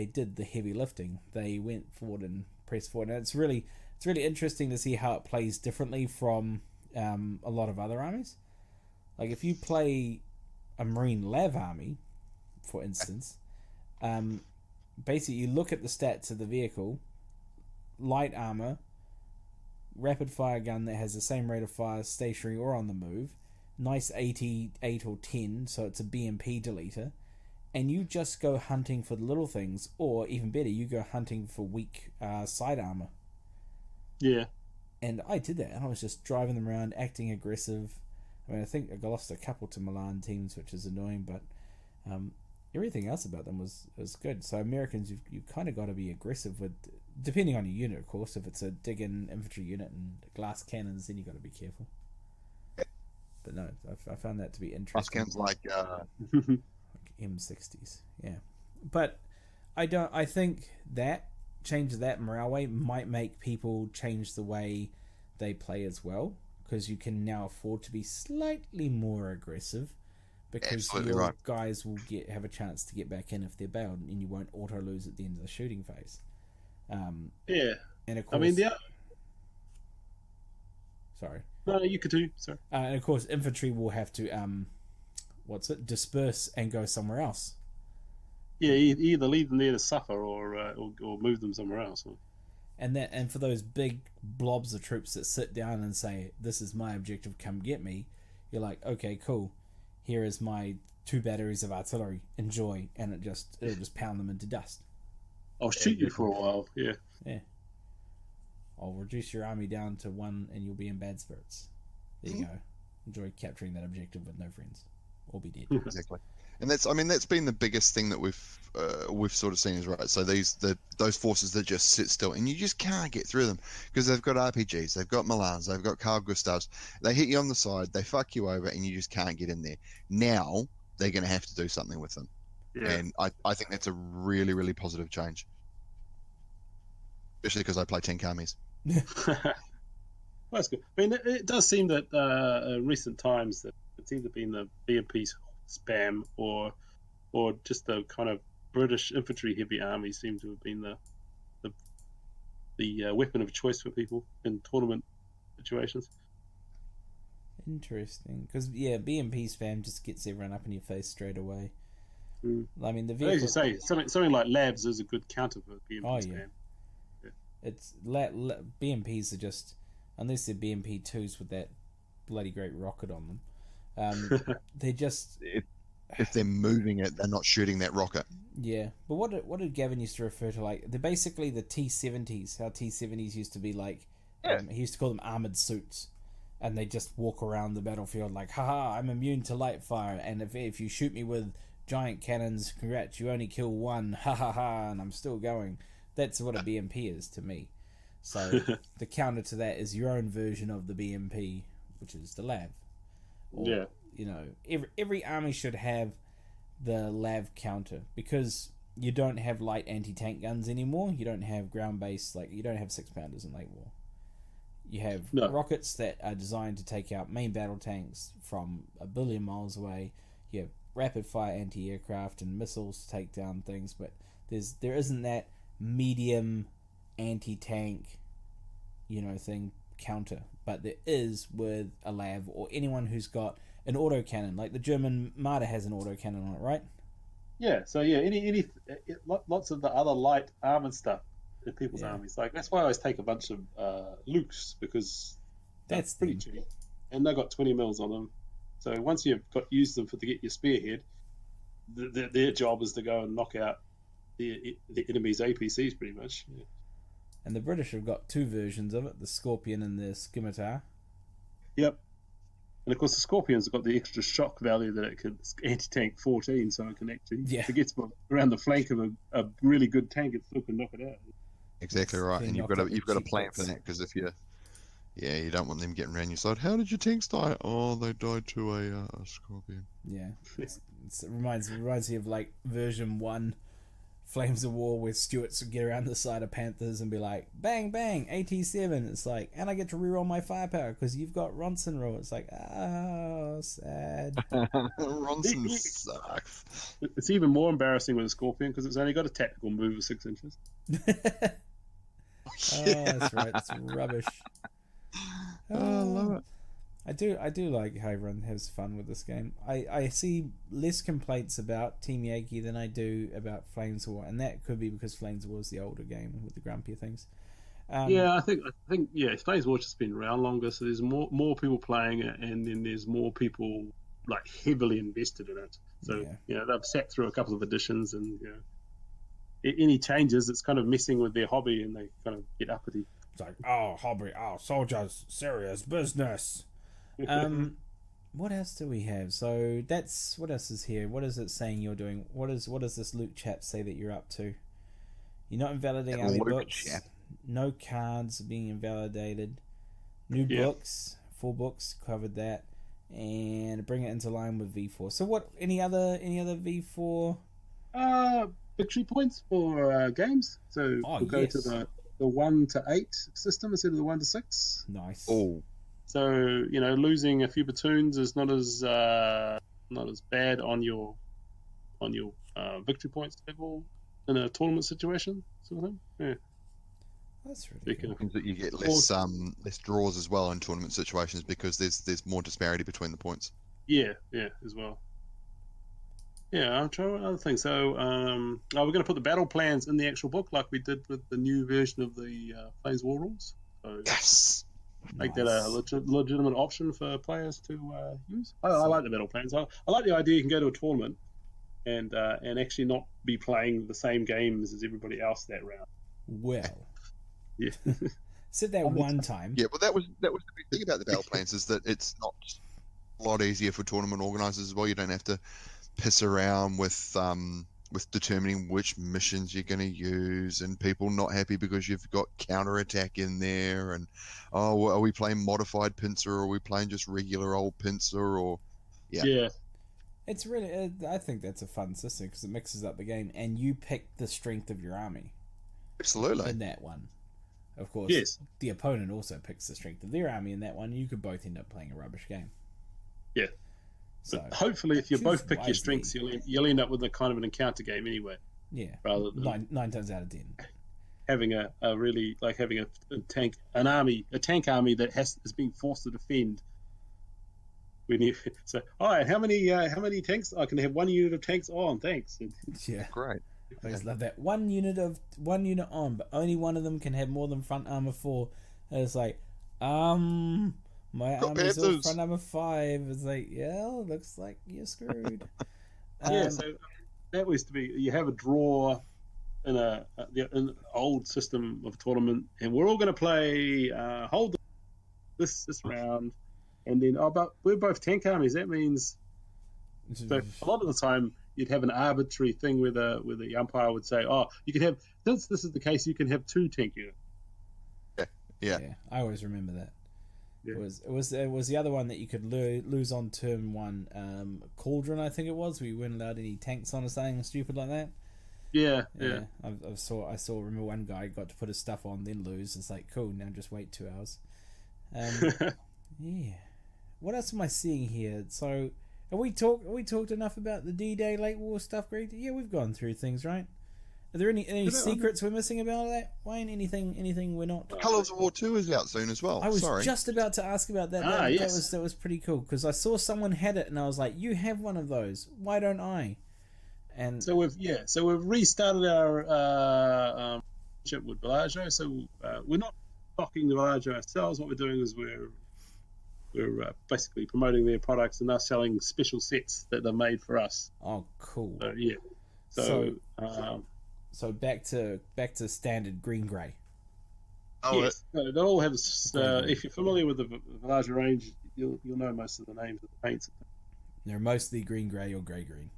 did the heavy lifting. They went forward and pressed forward, and it's really interesting to see how it plays differently from a lot of other armies. Like if you play a Marine Lav army, for instance, basically you look at the stats of the vehicle, light armor, rapid fire gun that has the same rate of fire stationary or on the move, nice 88 or 10, so it's a BMP deleter, and you just go hunting for the little things, or even better, you go hunting for weak side armor. Yeah. And I did that, and I was just driving them around, acting aggressive. I mean, I think I lost a couple to Milan teams, which is annoying, but everything else about them was good. So Americans, you've kind of got to be aggressive with, depending on your unit, of course. If it's a dig-in infantry unit and glass cannons, then you got to be careful. But no, I found that to be interesting. Glass cannons like M60s, yeah. But I think that change of that morale way might make people change the way they play as well, because you can now afford to be slightly more aggressive, because Absolutely your right. guys will have a chance to get back in if they're bailed, and you won't auto lose at the end of the shooting phase. Yeah. And of course, sorry. No, you could do. Sorry. And of course, infantry will have to disperse and go somewhere else. Yeah, either leave them there to suffer or move them somewhere else. And for those big blobs of troops that sit down and say, "This is my objective, come get me," you're like, "Okay, cool. Here is my 2 batteries of artillery. Enjoy," and it'll just pound them into dust. I'll shoot you for a while. Yeah. Yeah. I'll reduce your army down to 1, and you'll be in bad spirits. There you go. Enjoy capturing that objective with no friends, or be dead. Exactly. And that's been the biggest thing that we've sort of seen is right. So those forces that just sit still and you just can't get through them because they've got RPGs, they've got Milans, they've got Carl Gustavs. They hit you on the side, they fuck you over, and you just can't get in there. Now they're going to have to do something with them, and I think that's a really, really positive change, especially because I play tank armies. That's good. I mean, it does seem that in recent times that it's either been the BMP Spam or just the kind of British infantry heavy army seem to have been the weapon of choice for people in tournament situations. Interesting, because BMP Spam just gets everyone up in your face straight away. I mean, the vehicle... As you say, something like Labs is a good counter for BMP Spam. Yeah. It's BMPs are just, unless they're BMP 2s with that bloody great rocket on them, they're just... If they're moving it, they're not shooting that rocket. Yeah, but what did Gavin used to refer to, like, they're basically the T-70s, how T-70s used to be like, he used to call them armoured suits, and they just walk around the battlefield like, haha, I'm immune to light fire, and if you shoot me with giant cannons, congrats, you only kill 1, ha ha ha, and I'm still going. That's what a BMP is to me. So the counter to that is your own version of the BMP, which is the LAV. Or, you know, every army should have the LAV counter, because you don't have light anti-tank guns anymore. You don't have ground-based, like, you don't have 6-pounders in late war. You have rockets that are designed to take out main battle tanks from 1 billion miles away. You have rapid-fire anti-aircraft and missiles to take down things, but there isn't that medium anti-tank, thing counter. But there is with a LAV or anyone who's got an autocannon, like the German Marder has an autocannon on it, right? Yeah. So lots of the other light armored stuff in people's armies. Like that's why I always take a bunch of Lukes, because that's pretty cheap, and they've got 20 mils on them. So once you've used them to get your spearhead, their job is to go and knock out the enemy's APCs, pretty much. Yeah. And the British have got 2 versions of it, the Scorpion and the Scimitar. Yep. And of course the Scorpion's got the extra shock value that it can anti-tank 14, so it can actually, if it gets around the flank of a really good tank, it still can knock it out. Exactly right, and you've got to plan for that, because if Yeah, you don't want them getting around your side. How did your tanks die? Oh, they died to a scorpion. Yeah, it reminds me of like version 1 Flames of War, where Stuarts would get around the side of Panthers and be like, bang bang, AT7. It's like, and I get to reroll my firepower because you've got Ronson roll. It's like, oh, sad. Ronson sucks. It's even more embarrassing with a Scorpion because it's only got a tactical move of 6 inches. Oh, that's right. It's rubbish. Oh, I love it. I do like how everyone has fun with this game. I see less complaints about Team Yankee than I do about Flames War, and that could be because Flames War is the older game with the grumpier things. Yeah, I think Flames War has been around longer, so there's more people playing it, and then there's more people like heavily invested in it. So they've sat through a couple of editions, and any changes, it's kind of messing with their hobby, and they kind of get uppity. It's like, oh, hobby, oh, soldiers, serious business. What else do we have? So that's what else is here. What is it saying you're doing? What does this loot chat say that you're up to? You're not invalidating army books. Chat. No cards being invalidated. New books, 4 books, covered that, and bring it into line with V4. So what? Any other V4? Victory points for games. So we'll go to the 1 to 8 system instead of the 1 to 6. Nice. Oh. So losing a few platoons is not as bad on your victory points level in a tournament situation, sort of thing. Yeah, that's really cool. Means that you get less draws as well in tournament situations because there's more disparity between the points. Yeah, as well. Yeah, I'm trying other things. So we're going to put the battle plans in the actual book, like we did with the new version of the Flames War rules. So, yes. Make that a legitimate option for players to use. I like the battle plans. I like the idea you can go to a tournament and actually not be playing the same games as everybody else that round. Well, yeah. Said that one time. Yeah, well, that was the big thing about the battle plans is that it's not a lot easier for tournament organisers as well. You don't have to piss around with determining which missions you're going to use, and people not happy because you've got counterattack in there, and are we playing modified Pincer, or are we playing just regular old Pincer, or it's really I think that's a fun system because it mixes up the game, and you pick the strength of your army. Absolutely. In that one, of course. Yes. The opponent also picks the strength of their army in that one. You could both end up playing a rubbish game. Yeah. So hopefully, if you both pick your strengths, you'll end up with a kind of an encounter game anyway. Yeah, rather than 9 times out of 10 having a really like having a tank army that is being forced to defend. When you all right, how many tanks? I can have 1 unit of tanks on. Thanks. Yeah, great. I always love that. One unit on, but only one of them can have more than front armor 4. And it's like, my army's all front armor 5. It's like, yeah, looks like you're screwed. So that was to be. You have a draw in an old system of tournament, and we're all going to play hold this round, and then but we're both tank armies. That means so a lot of the time you'd have an arbitrary thing where the umpire would say, "Oh, you can have since this is the case, you can have 2 tank units." Yeah. I always remember that. Yeah. It was the other one that you could lose on turn 1. Cauldron, I think it was. We weren't allowed any tanks on or something stupid like that. Yeah. I saw. Remember one guy got to put his stuff on, then lose. It's like, cool. Now just wait 2 hours. Yeah. What else am I seeing here? So, have we talked enough about the D-Day late war stuff, Greg? Yeah, we've gone through things, right? Are there any secrets we're missing about that, Wayne? Anything we're not? Colours of War 2 is out soon as well. I was just about to ask about that. Yes. That was pretty cool because I saw someone had it and I was like, you have one of those. Why don't I? And so we've restarted our relationship with Bellagio. So we're not stocking the Bellagio ourselves. What we're doing is we're basically promoting their products and they're selling special sets that they're made for us. Oh, cool. So back to standard green grey. Oh, yes, they all have. If you're familiar with the Bellagio range, you'll know most of the names of the paints. They're mostly green grey or grey green,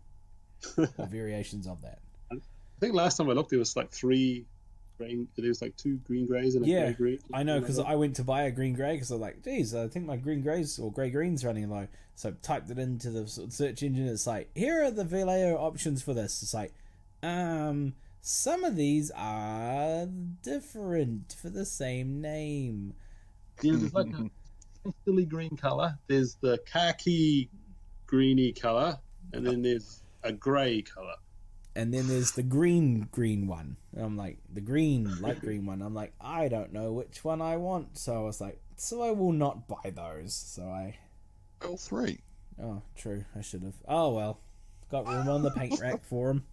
or variations of that. I think last time I looked, there was like 3 green. There's like 2 green greys and a Yeah, grey green. I know, because I went to buy a green grey because I was like, geez, I think my green greys or grey green's running low. So I typed it into the search engine. It's like, here are the Vallejo options for this. It's like, some of these are different for the same name. Yeah, there's like a silly green colour. There's the khaki greeny colour, and then there's a grey colour. And then there's the green one. And I'm like, the green, light green one. I'm like, I don't know which one I want. So I was like, so I will not buy those. So I... All 3. Oh, true. I should have. Oh, well. Got room on the paint rack for them.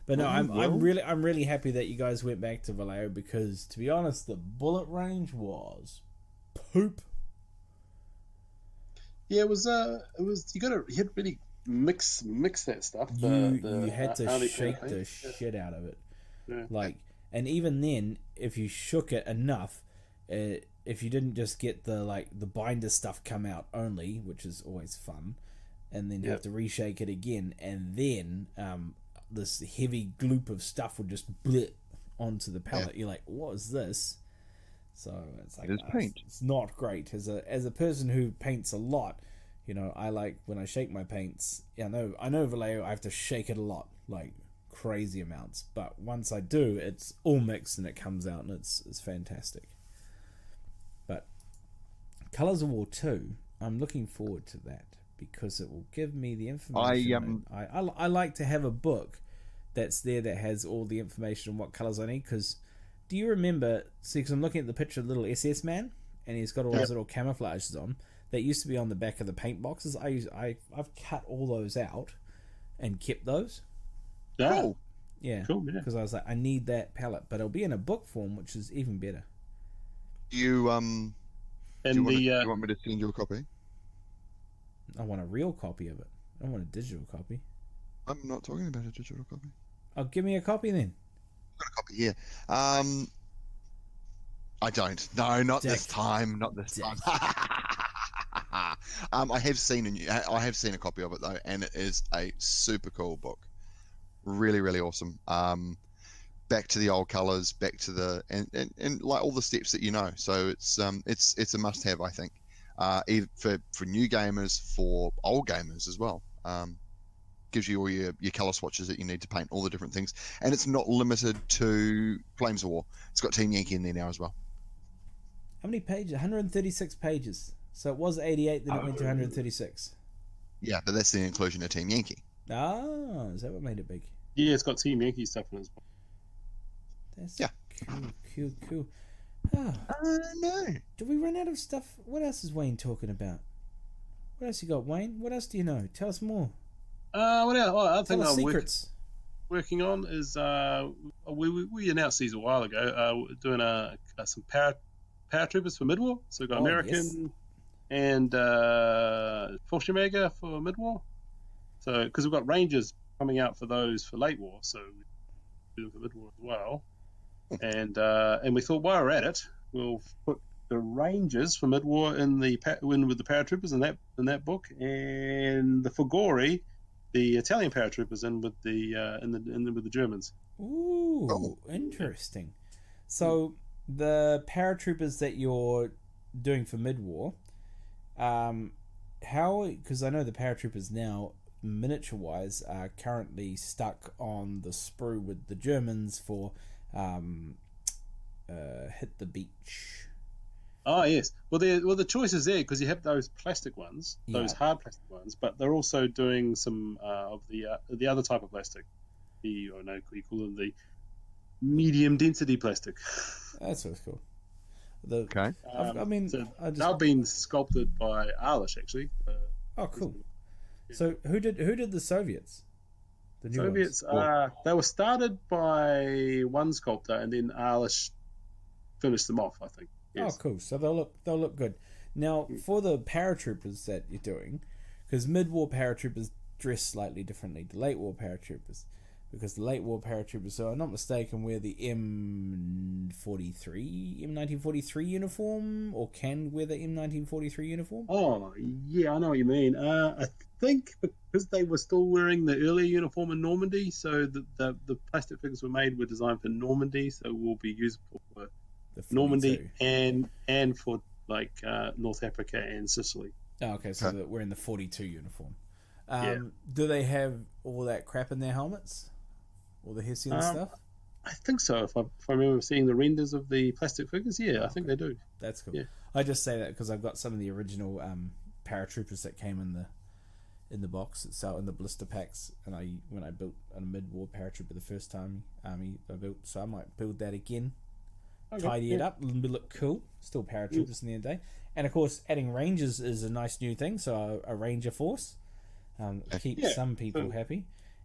But no, I'm really happy that you guys went back to Vallejo because, to be honest, the bullet range was poop. Yeah, it was. You had to really mix that stuff. You had to shake the shit out of it. Yeah. Like, and even then, if you shook it enough, if you didn't just get the binder stuff come out only, which is always fun, and then you have to reshake it again, and then this heavy gloop of stuff would just blip onto the palette. You're like, what is this? So it's like, paint. It's not great. As a person who paints a lot, you know, I like when I shake my paints. Yeah, I know Vallejo, I have to shake it a lot, like crazy amounts. But once I do, it's all mixed and it comes out, and it's fantastic. But Colors of War 2, I'm looking forward to that because it will give me the information. I like to have a book that's there that has all the information on what colors I need. Because do you remember? See, because I'm looking at the picture of the little SS man, and he's got all his little camouflages on. That used to be on the back of the paint boxes. I've cut all those out and kept those. Cool. Yeah. Cool. Yeah. Because I was like, I need that palette, but it'll be in a book form, which is even better. Do you want me to send you a copy? I want a real copy of it. I don't want a digital copy. I'm not talking about a digital copy. Oh, give me a copy then. I've got a copy here. I don't. No, not this time. Not this time. I have seen a copy of it though, and it is a super cool book. Really, really awesome. Back to the old colors, back to the and like all the steps that you know. So it's a must have, I think. Either for new gamers, for old gamers as well. Gives you all your color swatches that you need to paint all the different things, and it's not limited to Flames of War. It's got Team Yankee in there now as well. How many pages? 136 pages. So it was 88, then it went to 136. Yeah, but that's the inclusion of Team Yankee. Ah, is that what made it big? Yeah, it's got Team Yankee stuff in it as well. That's cool. Oh, no. Do we run out of stuff? What else is Wayne talking about? What else you got, Wayne? What else do you know? Tell us more. What else? Well, I think secrets. Working on is we announced these a while ago. Doing some paratroopers for mid-war. So we've got American and Fallschirmjäger for mid-war. So because we've got Rangers coming out for those for late war, so we do them for mid-war as well. And we thought while we're at it, we'll put the Rangers for mid-war in with the paratroopers in that book, and the Fogori, the Italian paratroopers, in with the Germans. Ooh, interesting. So the paratroopers that you're doing for mid-war, how? Because I know the paratroopers now, miniature-wise, are currently stuck on the sprue with the Germans for hit the beach. Oh yes, well the choice is there because you have those plastic ones, those hard plastic ones, but they're also doing some of the other type of plastic. You call them the medium density plastic. That's what's cool. Okay. They've been sculpted by Arlish actually. Oh, cool. Yeah. So who did the Soviets? The new Soviets, they were started by one sculptor, and then Arlish finished them off, I think. Yes. Oh, cool. So they'll look good. Now, for the paratroopers that you're doing, because mid-war paratroopers dress slightly differently to late-war paratroopers, because the late war paratroopers, so I'm not mistaken, wear the M1943 uniform, or can wear the M1943 uniform. Oh yeah, I know what you mean. I think because they were still wearing the earlier uniform in Normandy, so the plastic figures were designed for Normandy, so will be useful for Normandy and for like North Africa and Sicily. Oh, okay, so that we're in the 42 uniform. Do they have all that crap in their helmets? All the Hessian stuff? I think so. If I remember seeing the renders of the plastic figures, I think they do. That's cool. Yeah. I just say that because I've got some of the original paratroopers that came in the box itself, in the blister packs, and when I built a mid-war paratrooper the first time I built, so I might build that again. Okay, tidy it up, look cool. Still paratroopers in the end of the day. And of course, adding rangers is a nice new thing, so a ranger force keeps some people happy.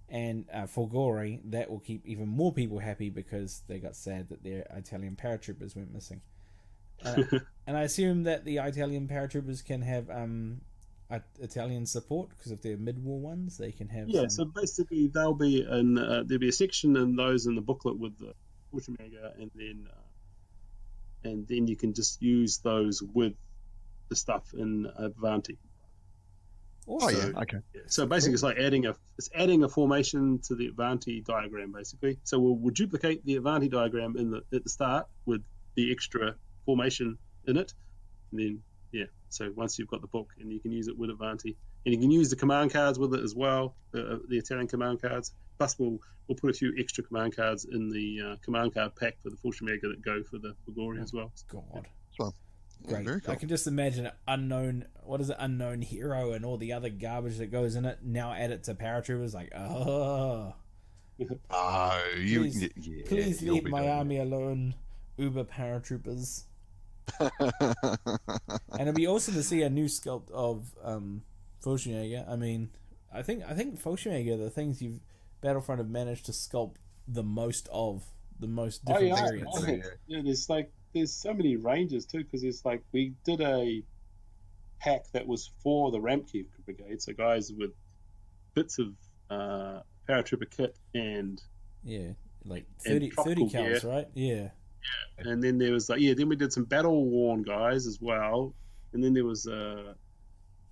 And for Gore, that will keep even more people happy because they got sad that their Italian paratroopers went missing. And I assume that the Italian paratroopers can have Italian support, because if they're mid-war ones, they can have. So basically there'll be there'll be a section in those in the booklet with the Fallschirmjäger, and then you can just use those with the stuff in Avanti. Awesome. Okay. So basically, it's like adding a formation to the Avanti diagram. Basically, so we'll duplicate the Avanti diagram at the start with the extra formation in it, and then so once you've got the book, and you can use it with Avanti, and you can use the command cards with it as well, the Italian command cards. Plus, we'll put a few extra command cards in the command card pack for the Fallschirmjäger that go for the Gori as well. God. Well, great. Cool. I can just imagine unknown hero and all the other garbage that goes in it. Now add it to paratroopers, like, please leave my army alone, Uber paratroopers. And it'd be awesome to see a new sculpt of Fallschirmjäger. I mean, I think Fallschirmjäger, the things Battlefront have managed to sculpt the most different variants. There's so many ranges too, because it's like we did a pack that was for the Ramke Brigade, so guys with bits of paratrooper kit and like 30 cals, gear. Right? Yeah. And then there was then we did some battle worn guys as well, and then there was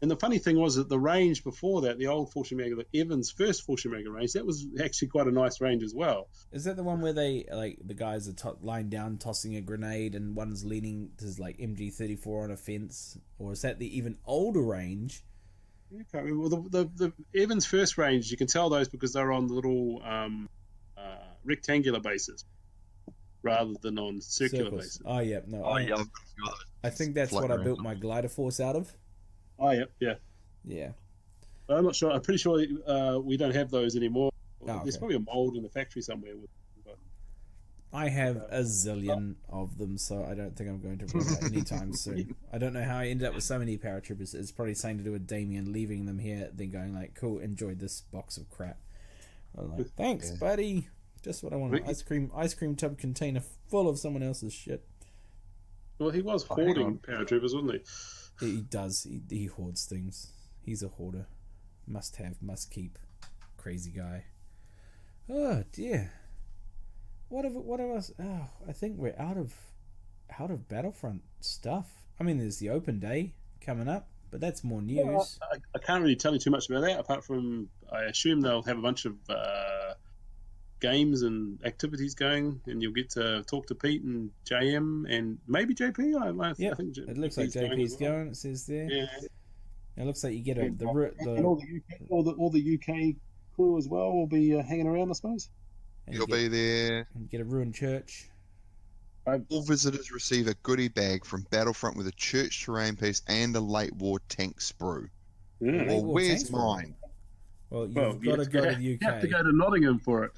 and the funny thing was that the range before that, the old Fallschirmjäger, the Evans first Fallschirmjäger range, that was actually quite a nice range as well. Is that the one where they the guys are lying down tossing a grenade and one's leaning to like MG34 on a fence, or is that the even older range? Okay, well the Evans first range, you can tell those because they're on the little rectangular bases rather than on circular bases. Oh yeah, no. I think that's what I built my glider force out of. Oh yeah. I'm not sure. I'm pretty sure we don't have those anymore. There's probably a mold in the factory somewhere. I have a zillion of them, so I don't think I'm going to run out anytime soon. I don't know how I ended up with so many paratroopers. It's probably something to do with Damien leaving them here, then going like, "Cool, enjoy this box of crap." I'm like, "Thanks, buddy. Just what I want. Ice cream tub container full of someone else's shit." Well, he was hoarding paratroopers, wasn't he? He does. He hoards things. He's a hoarder. Must have, must keep. Crazy guy. Oh dear. What of us? Oh, I think we're out of Battlefront stuff. I mean, there's the open day coming up, but that's more news. Well, I can't really tell you too much about that, apart from I assume they'll have a bunch of games and activities going, and you'll get to talk to Pete and JM and maybe JP. I think it looks like JP's going. It says there. Yeah. It looks like you get and all the UK crew as well will be hanging around, I suppose. You'll be there. Get a ruined church. All visitors receive a goodie bag from Battlefront with a church terrain piece and a late war tank sprue. Yeah. Well, where's mine? Well, you've got to go to the UK. You have to go to Nottingham for it.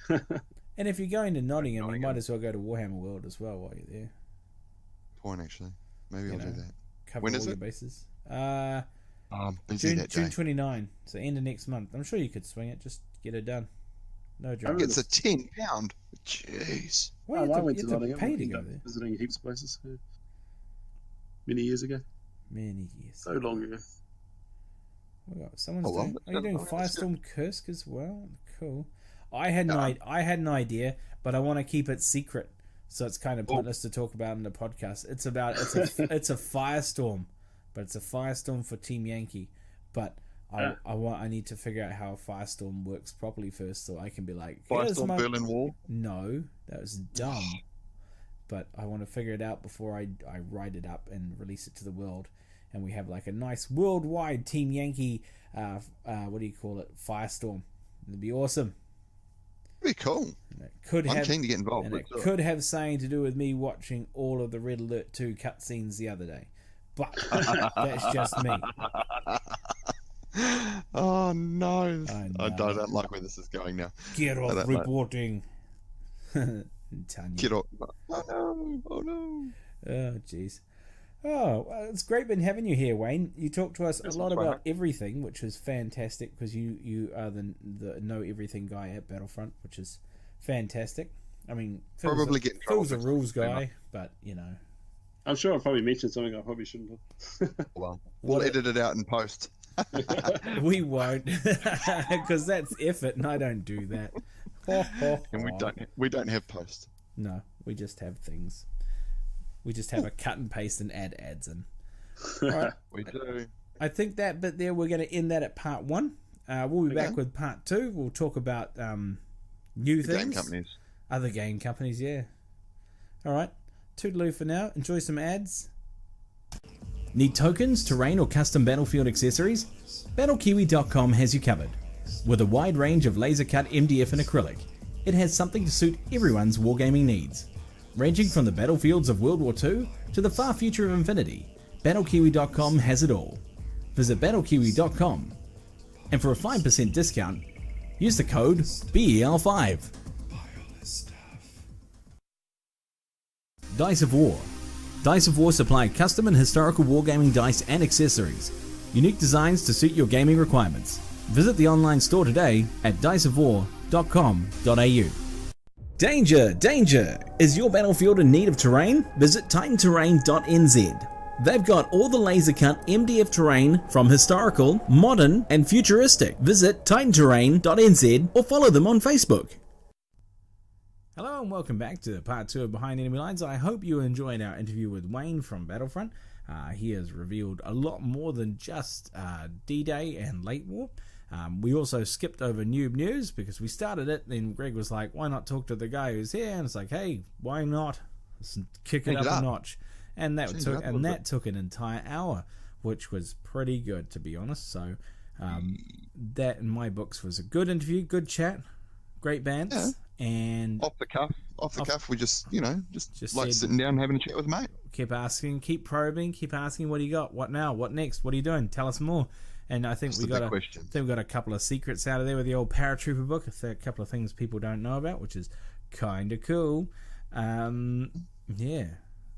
And if you're going to Nottingham, you might as well go to Warhammer World as well while you're there. Point, actually. Maybe I'll do that. Cover when all is your it? bases. I'm busy that day. June 29, so end of next month. I'm sure you could swing it. Just get it done. No joke. It's a £10. Jeez. Well, you have to pay to go there. Visiting heaps of places many years ago. Many years. So long ago. Are you doing Firestorm Kursk as well? Cool. I had an idea, but I want to keep it secret, so it's kind of pointless to talk about in the podcast. It's a firestorm, but it's a firestorm for Team Yankee. But I need to figure out how a firestorm works properly first, so I can be like, Firestorm Berlin Wall. No, that was dumb. But I want to figure it out before I write it up and release it to the world, and we have like a nice worldwide Team Yankee. What do you call it? Firestorm. It'd be awesome. It'd be cool. I'm keen to get involved. And it could have something to do with me watching all of the Red Alert 2 cutscenes the other day. But that's just me. Oh no! I don't like where this is going now. Get off reporting. Get off! Oh no! Oh no! Oh jeez. Oh, well, it's great been having you here, Wayne. You talk to us a lot about everything, which is fantastic because you are the know everything guy at Battlefront, which is fantastic. I mean, Phil's a rules guy, but you know. I'm sure I probably mentioned something I probably shouldn't have. Well, we'll edit it out in post. We won't, because that's effort, and I don't do that. And we don't have post. No, we just have things. We just have a cut and paste and add ads in. All right. We do. I think that bit there, we're going to end that at part 1. We'll be back with part 2. We'll talk about new things. Game companies. Other game companies, yeah. All right. Toodaloo for now. Enjoy some ads. Need tokens, terrain, or custom battlefield accessories? BattleKiwi.com has you covered. With a wide range of laser cut MDF and acrylic, it has something to suit everyone's wargaming needs. Ranging from the battlefields of World War II to the far future of Infinity, BattleKiwi.com has it all. Visit BattleKiwi.com, and for a 5% discount, use the code BEL5. Dice of War. Dice of War supply custom and historical wargaming dice and accessories. Unique designs to suit your gaming requirements. Visit the online store today at diceofwar.com.au. Danger! Danger! Is your battlefield in need of terrain? Visit titanterrain.nz. They've got all the laser cut MDF terrain from historical, modern, and futuristic. Visit titanterrain.nz or follow them on Facebook. Hello and welcome back to part 2 of Behind Enemy Lines. I hope you enjoyed our interview with Wayne from Battlefront. He has revealed a lot more than just D-Day and Late War. We also skipped over Noob News because we started it, then Greg was like, why not talk to the guy who's here? And it's like, hey, why not? Let's kick it up a notch. And that took an entire hour, which was pretty good, to be honest. So that, in my books, was a good interview, good chat, great bands. Yeah. And off the cuff, we just like sitting down and having a chat with a mate. Keep asking, keep probing, keep asking, what do you got? What now? What next? What are you doing? Tell us more. And I think we got a couple of secrets out of there with the old Paratrooper book. A couple of things people don't know about, which is kind of cool. Yeah.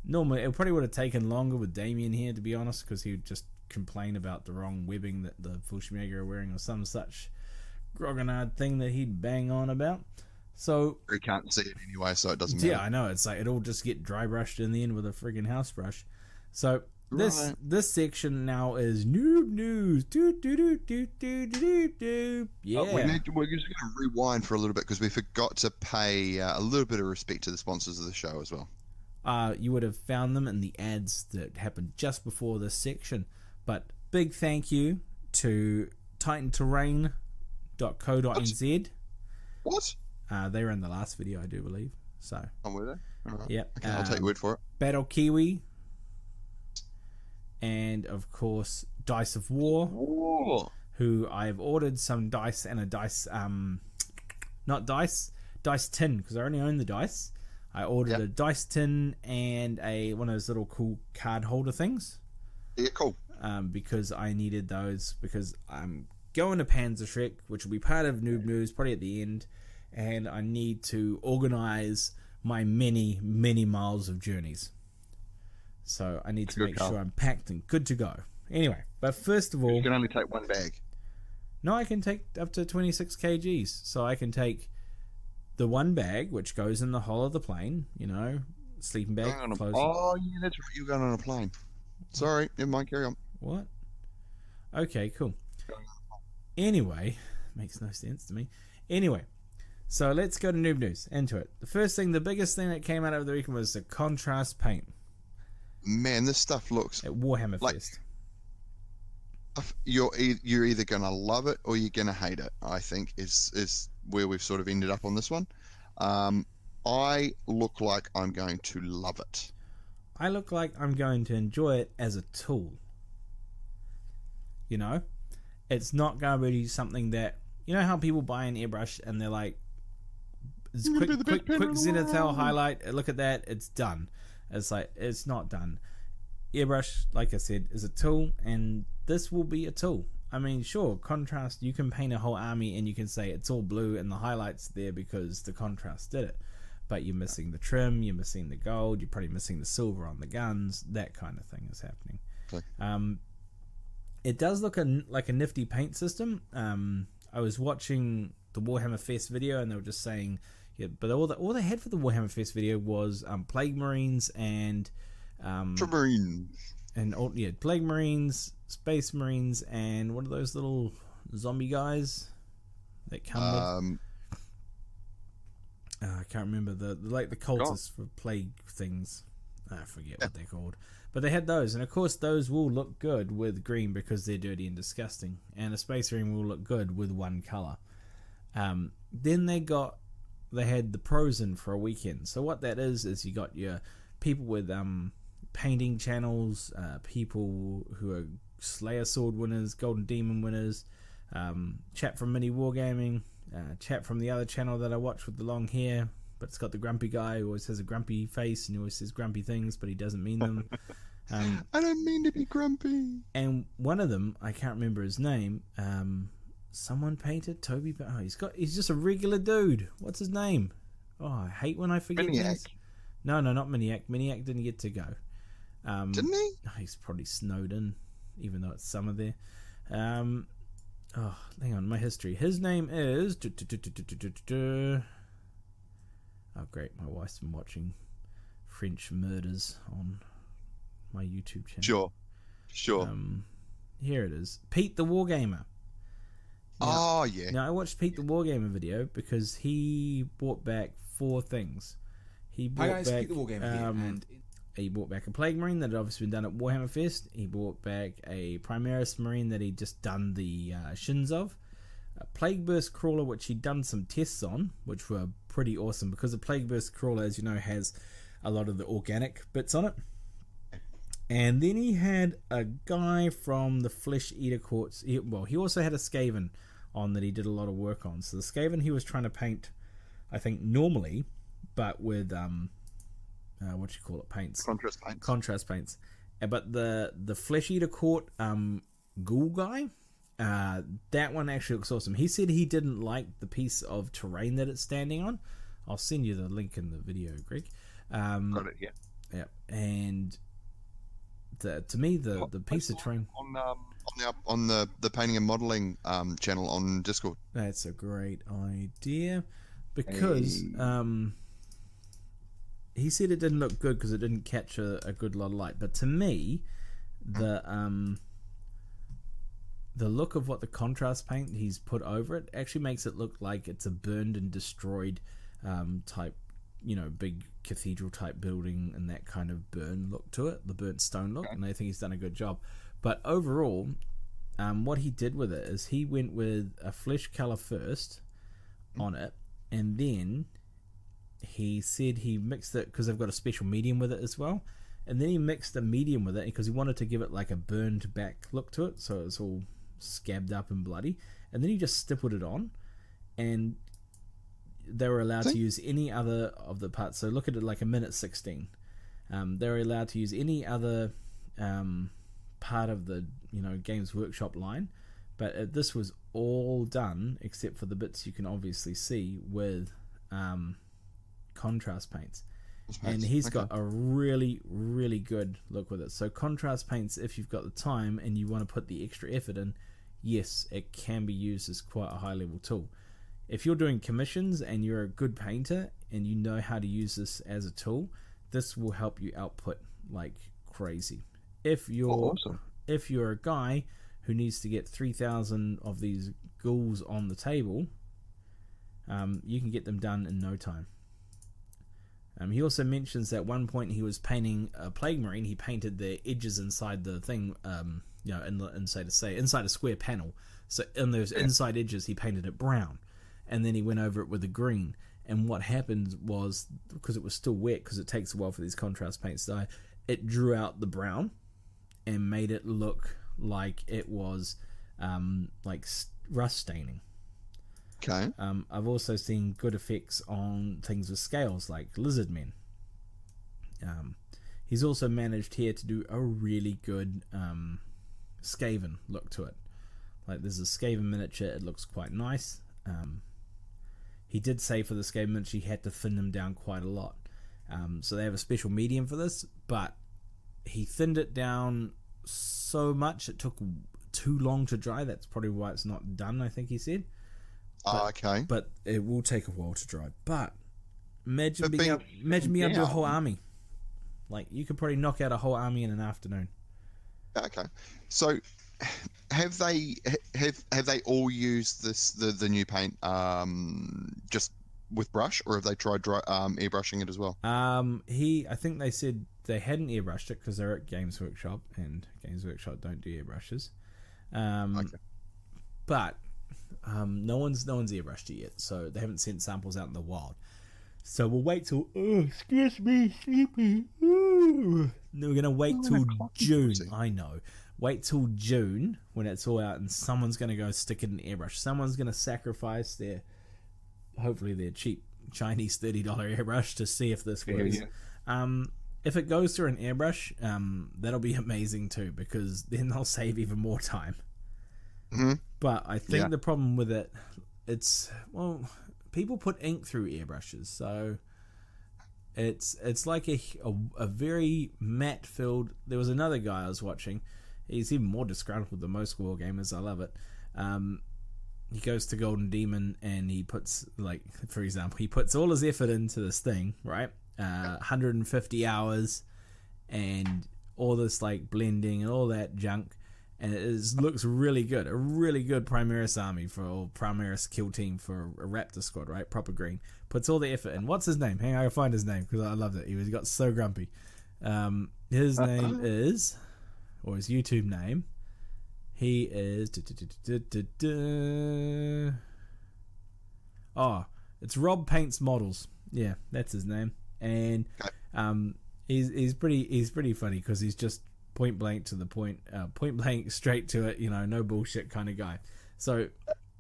Normally, it probably would have taken longer with Damien here, to be honest, because he would just complain about the wrong webbing that the Fallschirmjäger are wearing or some such grognard thing that he'd bang on about. So he can't see it anyway, so it doesn't matter. Yeah, I know. It's like it'll just get dry brushed in the end with a friggin' house brush. So this section now is noob news. Yeah. We're just going to rewind for a little bit because we forgot to pay a little bit of respect to the sponsors of the show as well. You would have found them in the ads that happened just before this section. But big thank you to titanterrain.co.nz. What? They were in the last video, I do believe. So. Oh, were they? All right. Yep. Okay, I'll take your word for it. Battle Kiwi. And, of course, Dice of War. Who I've ordered some dice and a dice... dice tin, because I only own the dice. I ordered a dice tin and one of those little cool card holder things. Yeah, cool. Because I needed those, because I'm going to Panzerschreck, which will be part of Noob News, probably at the end. And I need to organize my many, many miles of journeys. So I need to make sure I'm packed and good to go. Anyway, but first of all... You can only take one bag. No, I can take up to 26 kgs. So I can take the one bag, which goes in the hull of the plane, sleeping bag, clothes. Oh, yeah, that's right. You're going on a plane. Sorry, never mind, carry on. What? Okay, cool. Anyway, makes no sense to me. Anyway, So let's go to noob news. Into it. The biggest thing that came out over the weekend was the contrast paint. Man, this stuff looks at Warhammer Fest. You're either gonna love it or you're gonna hate it. I think is where we've sort of ended up on this one. I look like I'm going to love it. I look like I'm going to enjoy it as a tool. You know, it's not going to be something that, you know how people buy an airbrush and they're like, quick Zenithal highlight, look at that, it's done. It's like, it's not done. Airbrush, like I said, is a tool, and this will be a tool. I mean, sure, contrast, you can paint a whole army and you can say it's all blue and the highlight's there because the contrast did it. But you're missing the trim, you're missing the gold, you're probably missing the silver on the guns, that kind of thing is happening. Okay. It does look like a nifty paint system. I was watching the Warhammer Fest video and they were just saying, yeah, but all they had for the Warhammer Fest video was Plague Marines and Plague Marines, Space Marines, and what are those little zombie guys that come with? I can't remember the cultists for plague things. I forget what they're called, but they had those, and of course those will look good with green because they're dirty and disgusting, and a Space Marine will look good with one color. Then they had the pros in for a weekend. So what that is you got your people with painting channels, people who are Slayer Sword winners, Golden Demon winners, chap from Mini Wargaming, chap from the other channel that I watch with the long hair, but it's got the grumpy guy who always has a grumpy face and he always says grumpy things, but he doesn't mean them. I don't mean to be grumpy. And one of them, I can't remember his name. Someone painted Toby. Oh, he's just a regular dude. What's his name? Oh, I hate when I forget names. No, not Miniac. Miniac didn't get to go. Didn't he? He's probably snowed in, even though it's summer there. Oh, hang on, my history. His name is... Oh, great. My wife's been watching French murders on my YouTube channel. Sure. Here it is. Pete the Wargamer. Now, yeah. Now, I watched Pete the Wargamer video because he brought back 4 things. He brought back... Pete the Wargamer here, and... He brought back a Plague Marine that had obviously been done at Warhammer Fest. He brought back a Primaris Marine that he'd just done the shins of. A Plague Burst Crawler, which he'd done some tests on, which were pretty awesome because the Plague Burst Crawler, as you know, has a lot of the organic bits on it. And then he had a guy from the Flesh Eater Courts. He also had a Skaven on that he did a lot of work on. So the Skaven he was trying to paint, I think, normally, but with... paints. Contrast paints. But the Flesh Eater Court ghoul guy, that one actually looks awesome. He said he didn't like the piece of terrain that it's standing on. I'll send you the link in the video, Greg. Got it, yeah. Yeah, and to me the piece of terrain on the painting and modeling channel on Discord. That's a great idea because he said it didn't look good because it didn't catch a good lot of light. But to me, the look of what the contrast paint he's put over it actually makes it look like it's a burned and destroyed type, big cathedral type building and that kind of burn look to it, the burnt stone look. Okay. And I think he's done a good job. But overall, what he did with it is he went with a flesh color first on it, and then he said he mixed it because they've got a special medium with it as well, and then he mixed a medium with it because he wanted to give it like a burned back look to it, so it's all scabbed up and bloody, and then he just stippled it on, and they were allowed to use any other of the parts. So look at it like a minute 16. They were allowed to use any other part of the Games Workshop line, but this was all done except for the bits you can obviously see with contrast paints, and he's got a really, really good look with it. So contrast paints, if you've got the time and you want to put the extra effort in, yes, it can be used as quite a high level tool. If you're doing commissions and you're a good painter and you know how to use this as a tool, this will help you output like crazy. If you're a guy who needs to get 3,000 of these ghouls on the table, you can get them done in no time. He also mentions that at one point he was painting a Plague Marine. He painted the edges inside the thing, inside a square panel. So in those inside edges, he painted it brown, and then he went over it with a green. And what happened was, because it was still wet, because it takes a while for these contrast paints to dry, it drew out the brown and made it look like it was rust staining. Okay. I've also seen good effects on things with scales, like lizard men. He's also managed here to do a really good Skaven look to it. Like, there's a Skaven miniature, it looks quite nice. He did say for the Skaven miniature he had to thin them down quite a lot. So they have a special medium for this, but he thinned it down so much it took too long to dry. That's probably why it's not done, I think he said. Okay. But it will take a while to dry. But imagine being able to do a whole army. Like, you could probably knock out a whole army in an afternoon. Okay. So have they all used the new paint just with brush, or have they tried airbrushing it as well? I think they said they hadn't airbrushed it because they're at Games Workshop, and Games Workshop don't do airbrushes. Okay. But no one's airbrushed it yet, so they haven't sent samples out in the wild. So we'll wait till excuse me, sleepy. Ooh. No, we're gonna wait till June. I know. Wait till June when it's all out, and someone's gonna go stick it in airbrush. Someone's gonna sacrifice hopefully their cheap Chinese $30 airbrush to see if this works. Yeah. If it goes through an airbrush, that'll be amazing too, because then they'll save even more time. Mm-hmm. But I think the problem with it, people put ink through airbrushes, so it's like a very matte filled. There was another guy I was watching. He's even more disgruntled than most war gamers. I love it. He goes to Golden Demon and he puts, like, for example, he puts all his effort into this thing, right? 150 hours and all this like blending and all that junk. And it looks really good. A really good Primaris army or Primaris kill team for a Raptor squad, right? Proper green. Puts all the effort in. What's his name? Hang on, I can find his name because I loved it. He got so grumpy. His name is, or his YouTube name, he is... Oh, it's Rob Paints Models. Yeah, that's his name. And he's pretty funny because he's just point blank to the point, point blank straight to it, no bullshit kind of guy. So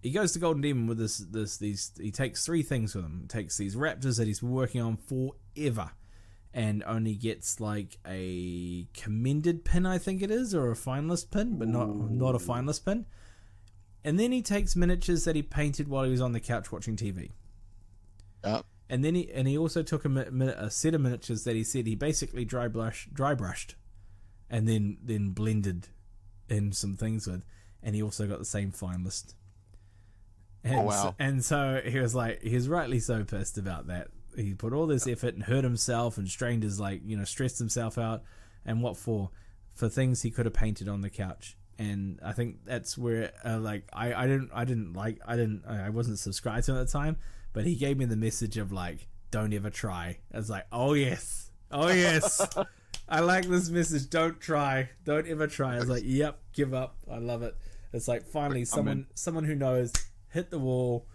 he goes to Golden Demon with these. He takes three things with him. He takes these raptors that he's been working on forever, and only gets like a commended pin, I think it is, or a finalist pin, but not a finalist pin. And then he takes miniatures that he painted while he was on the couch watching TV. Yep. And then he also took a set of miniatures that he said he basically dry brushed. And then blended in some things with, and he also got the same finalist. And, wow! So he was rightly so pissed about that. He put all this effort and hurt himself and strained his stressed himself out, and what for things he could have painted on the couch. And I think that's where I wasn't subscribed to him at the time, but he gave me the message of like, don't ever try. I was like, oh yes. I like this message. Don't ever try. I was like, yep, give up. I love it. It's like finally someone who knows hit the wall.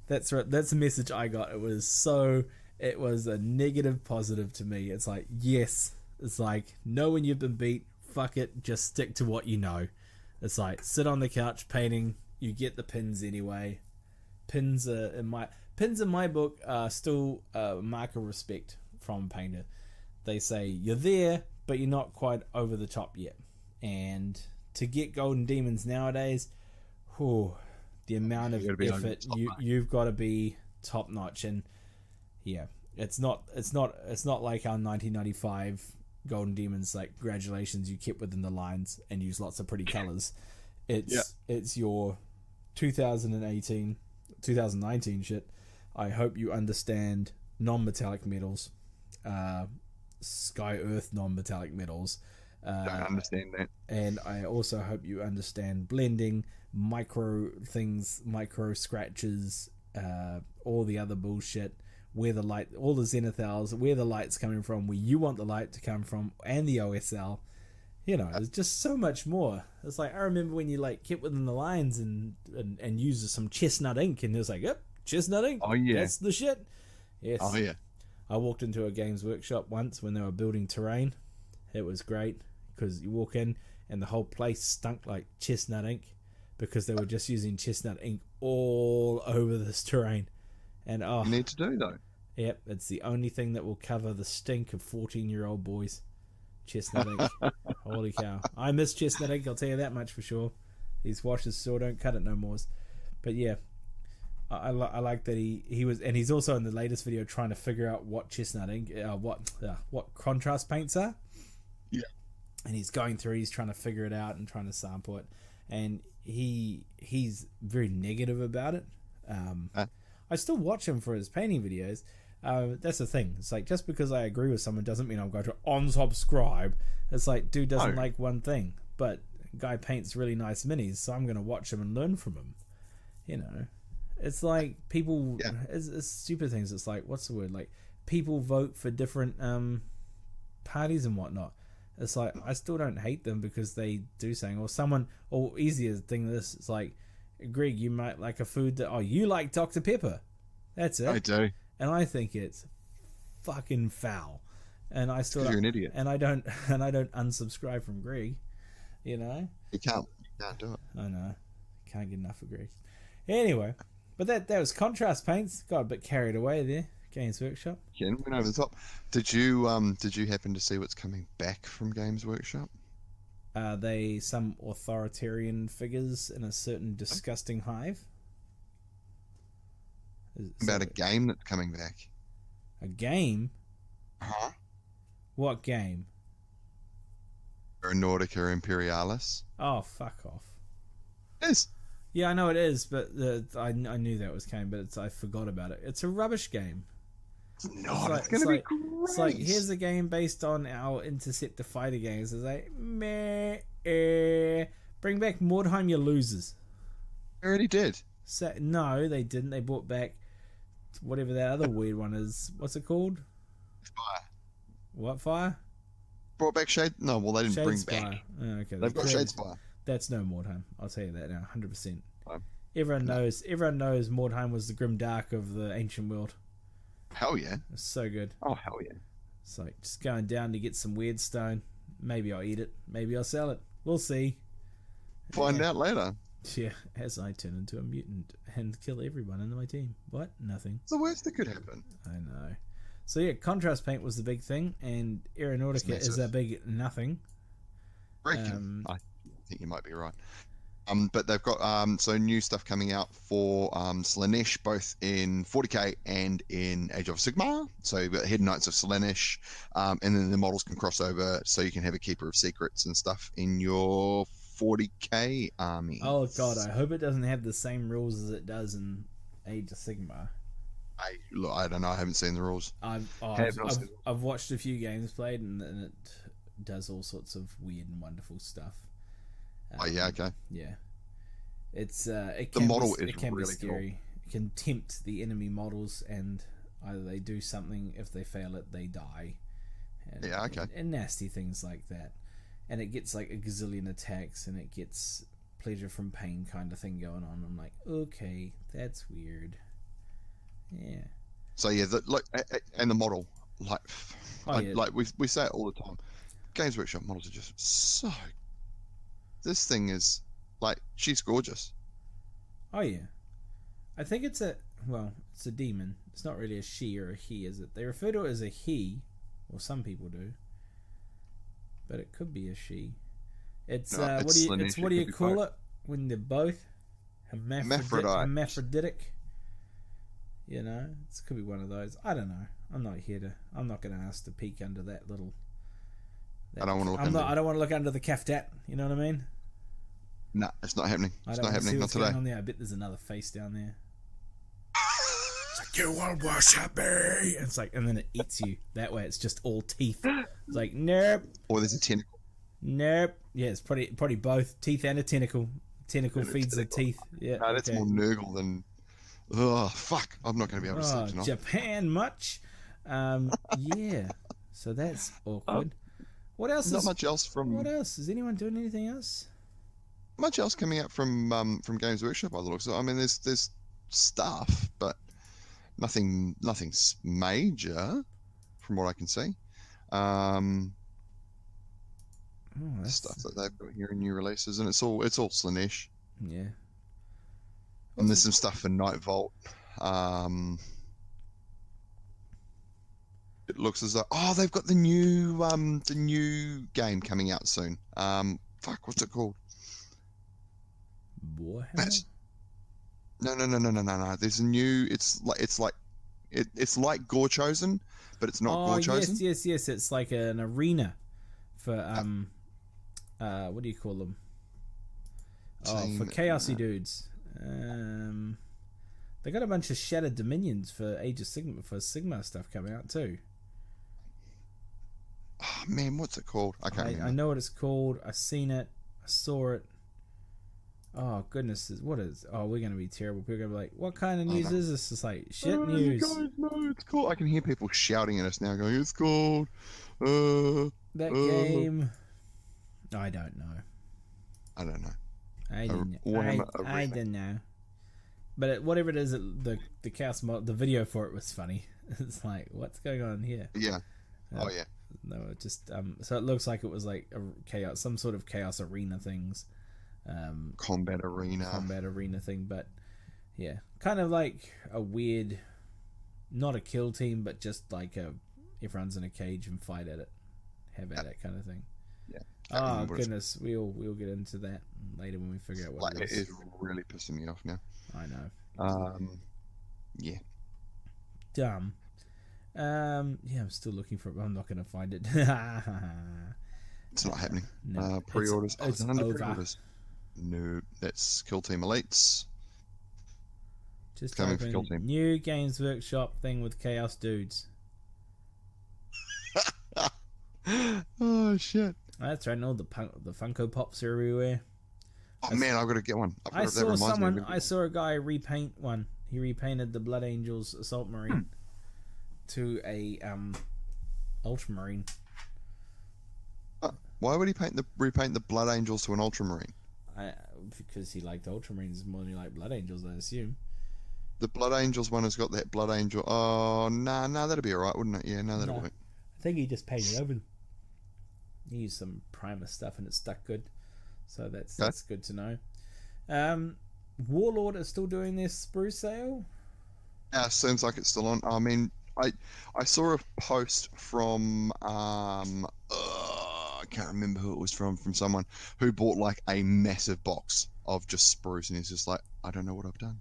That's right. That's the message I got. It was a negative positive to me. It's like, yes. It's like, know when you've been beat. Fuck it. Just stick to what you know. It's like, sit on the couch painting. You get the pins anyway. Pins in my book are still a mark of respect from a painter. They say you're there, but you're not quite over the top yet. And to get Golden Demons nowadays, the amount of effort you've got to be top notch. And yeah, it's not like our 1995 Golden Demons, like, congratulations, you kept within the lines and used lots of pretty colors. It's your 2018, 2019 shit. I hope you understand non-metallic metals. Sky Earth non-metallic metals. Don't understand that. And I also hope you understand blending, micro things, micro scratches, all the other bullshit, where the light, all the zenithals, where the light's coming from, where you want the light to come from, and the OSL. You know, there's just so much more. It's like, I remember when you like kept within the lines and used some chestnut ink, and it was like, yep, chestnut ink. Oh yeah, that's the shit. Yes. Oh yeah. I walked into a Games Workshop once when they were building terrain. It was great because you walk in and the whole place stunk like chestnut ink because they were just using chestnut ink all over this terrain. And you need to do though. Yep, it's the only thing that will cover the stink of 14-year-old boys. Chestnut ink. Holy cow. I miss chestnut ink, I'll tell you that much for sure. These washers still don't cut it no more. But yeah, I like that he was, and he's also in the latest video trying to figure out what chestnut ink, what contrast paints are. Yeah. And he's going through, he's trying to figure it out and trying to sample it. And he's very negative about it. I still watch him for his painting videos. That's the thing. It's like, just because I agree with someone doesn't mean I'm going to unsubscribe. It's like, dude doesn't like one thing, but guy paints really nice minis, so I'm going to watch him and learn from him. You know, it's like people. Yeah. It's stupid things. It's like, what's the word? Like, people vote for different parties and whatnot. It's like, I still don't hate them because they do something, or someone, or easier thing. This, it's like, Greg, you might like a food that, you like Dr. Pepper. That's it. I do. And I think it's fucking foul. And I still, you're an idiot. And I don't unsubscribe from Greg. You know, you can't do it. I know, can't get enough of Greg. Anyway, but that was contrast paints. Got a bit carried away there. Games Workshop. Yeah, went over the top. Did you happen to see what's coming back from Games Workshop? They some authoritarian figures in a certain disgusting hive. About a game that's coming back. A game? Huh? What game? Nautica Imperialis. Oh, fuck off. It is. Yeah, I know it is, but I knew that was coming, but I forgot about it. It's a rubbish game. It's going to be great. It's like, here's a game based on our Interceptor fighter games. It's like, meh, bring back Mordheim, you losers. They already did. So, no, they didn't. They brought back whatever that other weird one is. What's it called? Fire. What fire? Brought back Shade? No, well, they didn't bring Spire. back. Oh, okay. They've got Shadespire. That's no Mordheim. I'll tell you that now, 100%. Oh. Everyone knows Mordheim was the grim dark of the ancient world. Hell yeah. It's so good. Oh, hell yeah. It's like just going down to get some weird stone. Maybe I'll eat it. Maybe I'll sell it. We'll see. Find out later. Yeah, as I turn into a mutant and kill everyone in my team. What? Nothing. It's the worst that could happen. I know. So yeah, contrast paint was the big thing, and Aeronautica is a big nothing. I think you might be right. But they've got so new stuff coming out for Slaanesh, both in 40k and in Age of Sigmar. So you've got Hidden Knights of Slaanesh, and then the models can cross over, so you can have a Keeper of Secrets and stuff in your 40k army. Oh god, I hope it doesn't have the same rules as it does in Age of Sigmar. I don't know. I haven't seen the rules. I've watched a few games played, and it does all sorts of weird and wonderful stuff. Okay. Yeah, it's it can be scary. Cool. It can tempt the enemy models, and either they do something. If they fail it, they die. And nasty things like that. And it gets like a gazillion attacks, and it gets pleasure from pain kind of thing going on. I'm like, okay, that's weird. Yeah. So yeah, and the model, like we say it all the time. Games Workshop models are just so. This thing is like, she's gorgeous. Oh yeah, I think it's a demon. It's not really a she or a he, is it? They refer to it as a he, or some people do, but it could be a she. It's what do you call it when they're both hermaphroditic? You know, it could be one of those. I don't know. I'm not going to ask to peek under that little. I don't want to look. I don't want to look under the caftat. You know what I mean? No, it's not happening. It's not happening. Not today. On there. I bet there's another face down there. It's like, you won't worship me. And it's like, and then it eats you. That way, it's just all teeth. It's like, nope. Or there's a tentacle. Nope. Yeah, it's probably both teeth and a tentacle. Tentacle feeds the teeth. Yeah. No, that's more Nurgle than Oh, fuck. I'm not going to be able to sleep tonight. Japan much? Yeah. So that's awkward. What else? Not much else from... What else? Is anyone doing anything else? Much else coming out from Games Workshop by the looks of it. I mean, there's stuff, but nothing's major from what I can see. Stuff that they've got here in new releases, and it's all Slaanesh. Yeah. And there's some stuff for Night Vault. It looks as though they've got the new game coming out soon. Fuck, what's it called? Warhammer? No. There's a new. It's like Gore Chosen, but it's not Gore Chosen. Yes. It's like an arena for what do you call them? For chaosy dudes. They got a bunch of Shattered Dominions for Age of Sigma stuff coming out too. Oh man, what's it called? I can't remember. I know what it's called. I've seen it. I saw it. Oh goodness, what is? Oh, we're gonna be terrible. People are gonna be like, "What kind of news is this?" It's like shit news. You guys know it's cool. I can hear people shouting at us now, going, "It's called that game." I don't know. I don't know. I don't know. But whatever it is, the chaos mod, the video for it was funny. It's like, what's going on here? Yeah. Yeah. No, it just so it looks like it was like a chaos, some sort of chaos arena things. Combat arena thing, but yeah, kind of like a weird, not a kill team, but just like everyone's in a cage and fight at it, have at it kind of thing. Yeah. Oh goodness, we'll get into that later when we figure out what it is. It is really pissing me off now. I know. Yeah. Dumb. Yeah, I'm still looking for it, but I'm not going to find it. It's not happening. No, pre-orders. It's over. Pre-orders. No, that's Kill Team Elites. Just coming for Kill Team. New Games Workshop thing with Chaos Dudes. Oh shit! That's right. All the Funko Pops are everywhere. Oh man, I've got to get one. I saw a guy repaint one. He repainted the Blood Angels Assault Marine to a Ultramarine. Why would he repaint the Blood Angels to an Ultramarine? Because he liked Ultramarines more than he liked Blood Angels, I assume. The Blood Angels one has got that Blood Angel. Oh, nah, that'd be alright, wouldn't it? Yeah, that'll work. I think he just painted over. He used some primer stuff and it stuck good. So that's good to know. Warlord is still doing their sprue sale? Yeah, seems like it's still on. I mean, I saw a post from I can't remember who it was from someone who bought like a massive box of just sprues, and he's just like, I don't know what I've done.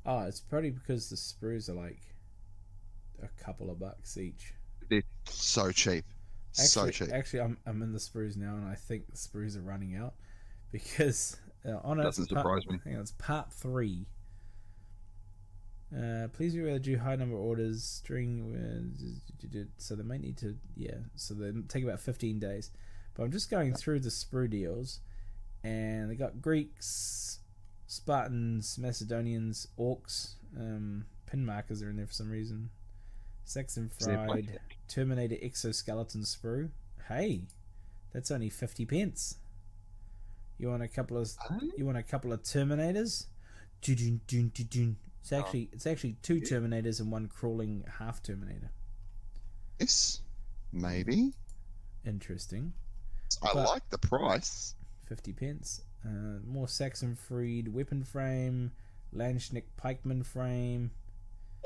Oh, it's probably because the sprues are like a couple of bucks each. They're so cheap. Actually, I'm in the sprues now, and I think the sprues are running out because on it. Doesn't surprise me. Hang on, it's part 3. Please be aware that due high number of orders during so they might need to so they take about 15 days. But I'm just going through the sprue deals, and they got Greeks, Spartans, Macedonians, Orcs, pin markers are in there for some reason. Saxon Fried, Terminator Exoskeleton sprue. Hey, that's only 50 pence. You want a couple of Terminators? It's actually 2 Terminators and 1 crawling half Terminator. Yes, maybe. Interesting. I like the price. 50 pence. More Saxon Freed weapon frame, Landschnick pikeman frame.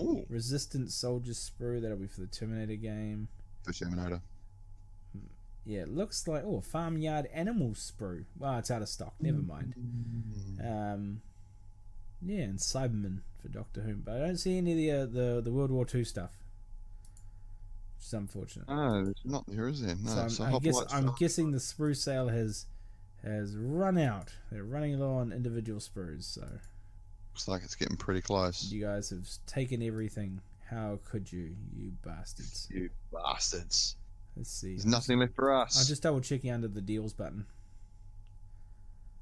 Ooh. Resistance soldier sprue. That'll be for the Terminator game. For Terminator. Yeah, it looks like farmyard animal sprue. Well, it's out of stock. Never mind. Yeah, and Cyberman for Doctor Who, but I don't see any of the World War II stuff, which is unfortunate. No, there's not. There is there. No. So I'm guessing the sprue sale has run out. They're running low on individual sprues, so looks like it's getting pretty close. You guys have taken everything. How could you bastards? You bastards. Let's see. There's nothing left for us. I'm just double checking under the deals button.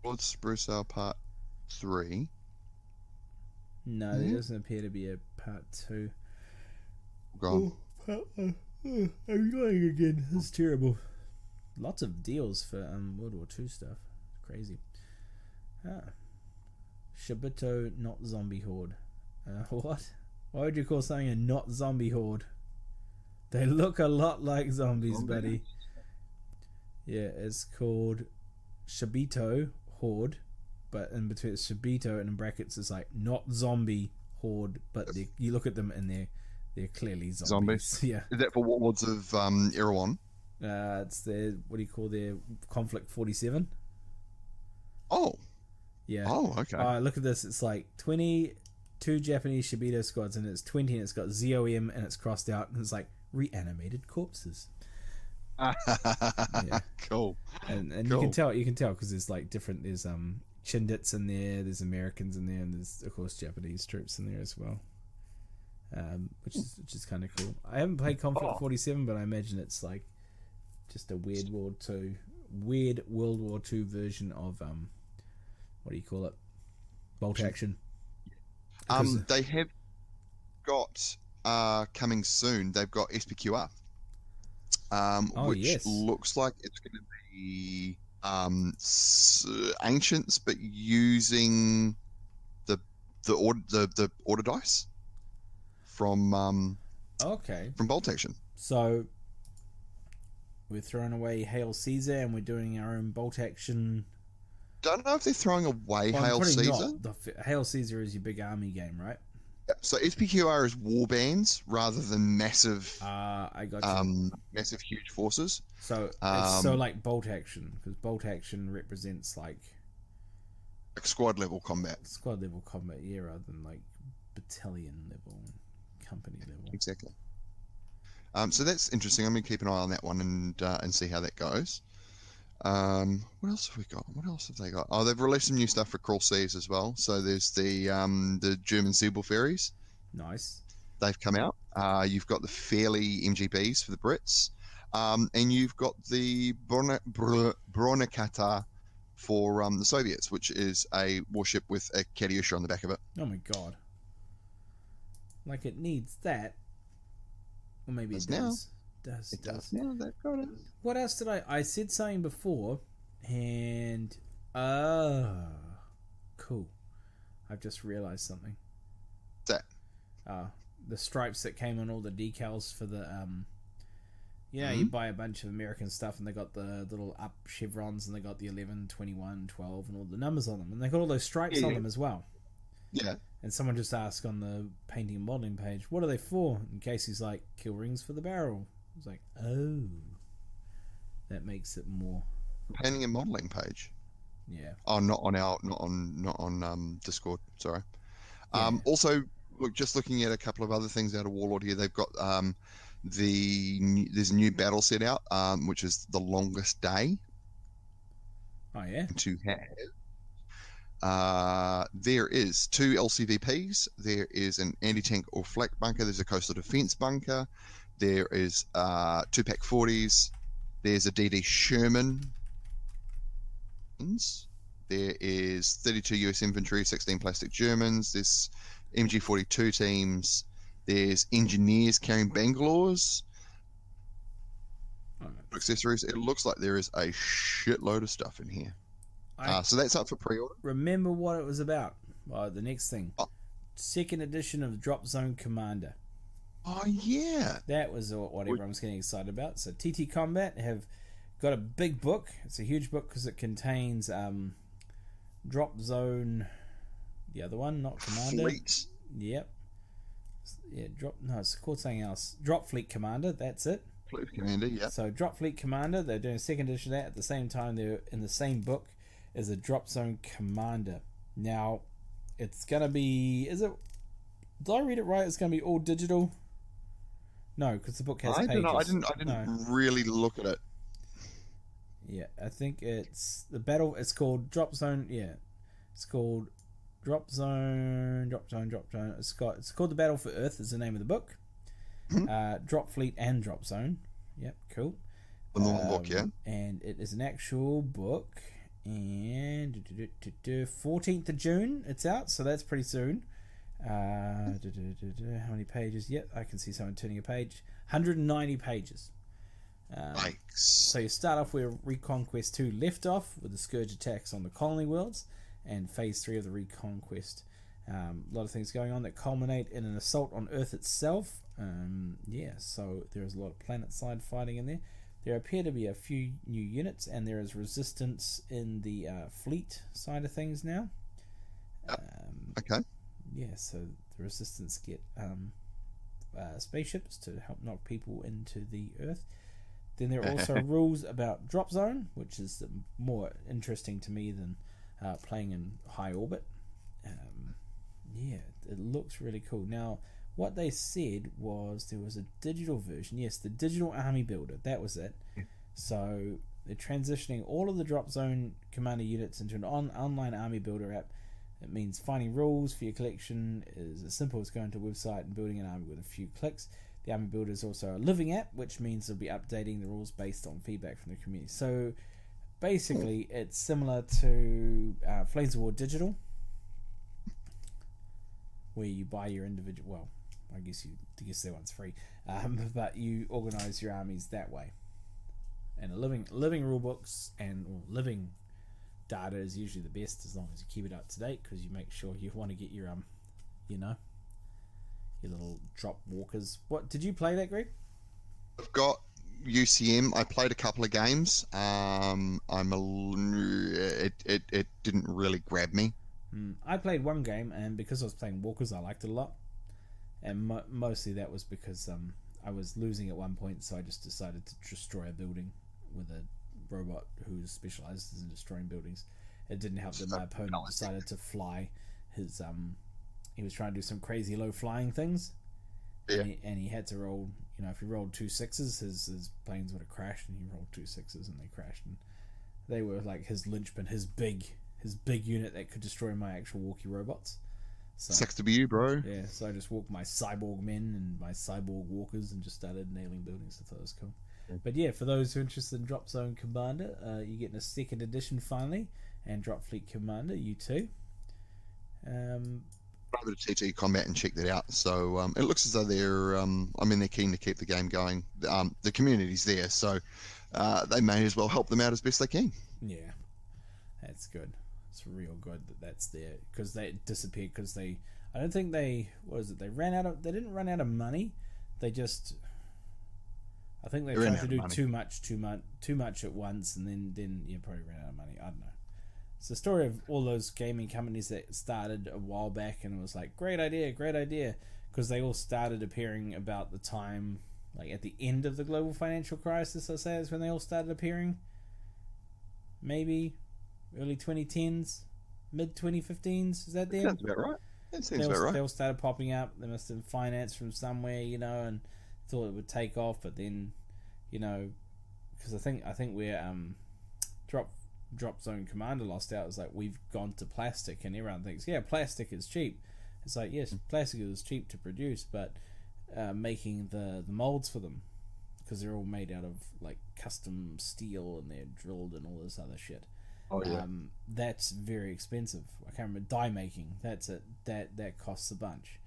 What's sprue sale part 3? No, there doesn't appear to be a part 2. Gone. I'm going again. This is terrible. Lots of deals for World War II stuff. Crazy. Shibito not zombie horde. What? Why would you call something a not zombie horde? They look a lot like zombies, buddy. Yeah, it's called Shibito horde, but in between it's Shibito and in brackets it's like not zombie horde, but you look at them and they're clearly zombies. Yeah. Is that for Warlords of Erewhon? It's their, what do you call their Conflict 47? Oh. Yeah. Oh, okay. Look at this. It's like 22 Japanese Shibito squads, and it's 20, and it's got ZOM, and it's crossed out, and it's like reanimated corpses. Yeah. Cool. And cool. you can tell because there's like different. There's Chindits in there. There's Americans in there, and there's of course Japanese troops in there as well. Which is kind of cool. I haven't played Conflict 47, but I imagine it's like just a weird World War II version of what do you call it? Bolt action. They have got coming soon. They've got SPQR, which looks like it's going to be Ancients, but using the order dice from Bolt Action. So we're throwing away Hail Caesar and we're doing our own Bolt Action. Don't know if they're throwing away Hail Caesar. Hail Caesar is your big army game, right? Yeah, so SPQR is war bands rather than massive. I got you. Massive, huge forces. So it's so like Bolt Action, because Bolt Action represents like squad level combat. Squad level combat, yeah, rather than like battalion level, company level. Exactly. So that's interesting. I'm going to keep an eye on that one and see how that goes. What else have we got? What else have they got? Oh, they've released some new stuff for Crawl Seas as well. So there's the German Seabull ferries. Nice. They've come out. You've got the Fairley MGBs for the Brits. And you've got the Bronikata for the Soviets, which is a warship with a Katyusha on the back of it. Oh my god. Like it needs that. Or maybe it does. It does. Yeah, they've got it. What else did I said something before, and cool. I've just realised something. What's that? The stripes that came on all the decals for the you buy a bunch of American stuff and they got the little up chevrons and they got the 11, 21, 12 and all the numbers on them, and they got all those stripes on them as well. Yeah. And someone just asked on the painting and modelling page, what are they for? In case he's like, kill rings for the barrel. I was like, oh, that makes it more. Painting and modelling page. Yeah. Oh, not on Discord. Sorry. Yeah. Also, look, just looking at a couple of other things out of Warlord here. They've got there's a new battle set out, which is the longest day. Oh yeah. To have. There is 2 LCVPs. There is an anti-tank or flak bunker. There's a coastal defense bunker. There is 2 Pack 40s. There's a DD Sherman. There is 32 US infantry, 16 plastic Germans. There's MG42 teams. There's engineers carrying Bangalores. Accessories. It looks like there is a shitload of stuff in here. So that's up for pre-order. Remember what it was about. Well, the next thing. Second edition of Drop Zone Commander. Oh, yeah. That was what everyone was getting excited about. So TT Combat have got a big book. It's a huge book because it contains Drop Zone, the other one, not Commander. Fleet. Yep. Yeah, it's called something else. Drop Fleet Commander, that's it. Fleet Commander, yeah. So Drop Fleet Commander, they're doing a second edition of that. At the same time, they're in the same book as a Drop Zone Commander. Now, it's going to be... Did I read it right? It's going to be all digital? No, because the book has pages. I didn't really look at it. Yeah, I think it's the battle. It's called Drop Zone. Yeah, it's called Drop Zone. It's called The Battle for Earth. Is the name of the book. Drop Fleet and Drop Zone. Yep, cool. The normal book, yeah. And it is an actual book. And 14th of June, it's out, so that's pretty soon. How many pages? Yep, I can see someone turning a page. 190 pages. So you start off where Reconquest 2 left off, with the Scourge attacks on the colony worlds, and Phase 3 of the Reconquest. A lot of things going on that culminate in an assault on Earth itself. So there's a lot of planet-side fighting in there. There appear to be a few new units, and there is resistance in the fleet side of things now. Okay. Yeah, so the resistance get spaceships to help knock people into the Earth. Then there are also rules about drop zone, which is more interesting to me than playing in high orbit. It looks really cool. Now, what they said was there was a digital version. Yes, the digital army builder. That was it. Yeah. So they're transitioning all of the drop zone commander units into an online army builder app. It means finding rules for your collection is as simple as going to a website and building an army with a few clicks. The army builder is also a living app, which means they'll be updating the rules based on feedback from the community. So basically, it's similar to Flames of War Digital, where you buy your individual. Well, I guess that one's free, but you organize your armies that way. And living rule books and living data is usually the best, as long as you keep it up to date, because you make sure you want to get your your little drop walkers. What did you play that, Greg? I've got UCM. I played a couple of games. It didn't really grab me. I played one game, and because I was playing walkers, I liked it a lot. And mostly that was because I was losing at one point, so I just decided to destroy a building with a robot who specializes in destroying buildings. It didn't help that my opponent decided to fly his he was trying to do some crazy low flying things, and he had to roll, if he rolled 2 6s, his planes would have crashed, and he rolled 2 6s and they crashed, and they were like his linchpin, his big unit that could destroy my actual walkie robots. So, sucks to be you, bro. Yeah, so I just walked my cyborg men and my cyborg walkers and just started nailing buildings. I thought it was cool. But yeah, for those who are interested in Drop Zone Commander, you're getting a second edition finally, and Drop Fleet Commander, you too. A bit of TT combat and check that out. So it looks as though they're keen to keep the game going. The community's there, so they may as well help them out as best they can. Yeah, that's good. It's real good that's there, because they disappeared because I don't think they didn't run out of money. They just, I think they tried to do too much at once, and then probably ran out of money. I don't know. It's the story of all those gaming companies that started a while back, and it was like, great idea, because they all started appearing about the time, like at the end of the global financial crisis, I say, is when they all started appearing. Maybe early 2010s, mid 2015s, is that them? Sounds about right. That seems about right. They all started popping up. They must have financed from somewhere, and thought it would take off, but then, because I think we're Drop Zone Commander lost out. It's like, we've gone to plastic, and everyone thinks, yeah, plastic is cheap. It's like, yes, plastic is cheap to produce, but making the molds for them, because they're all made out of like custom steel, and they're drilled and all this other shit. Oh yeah. That's very expensive. I can't remember, die making. That's it. That costs a bunch.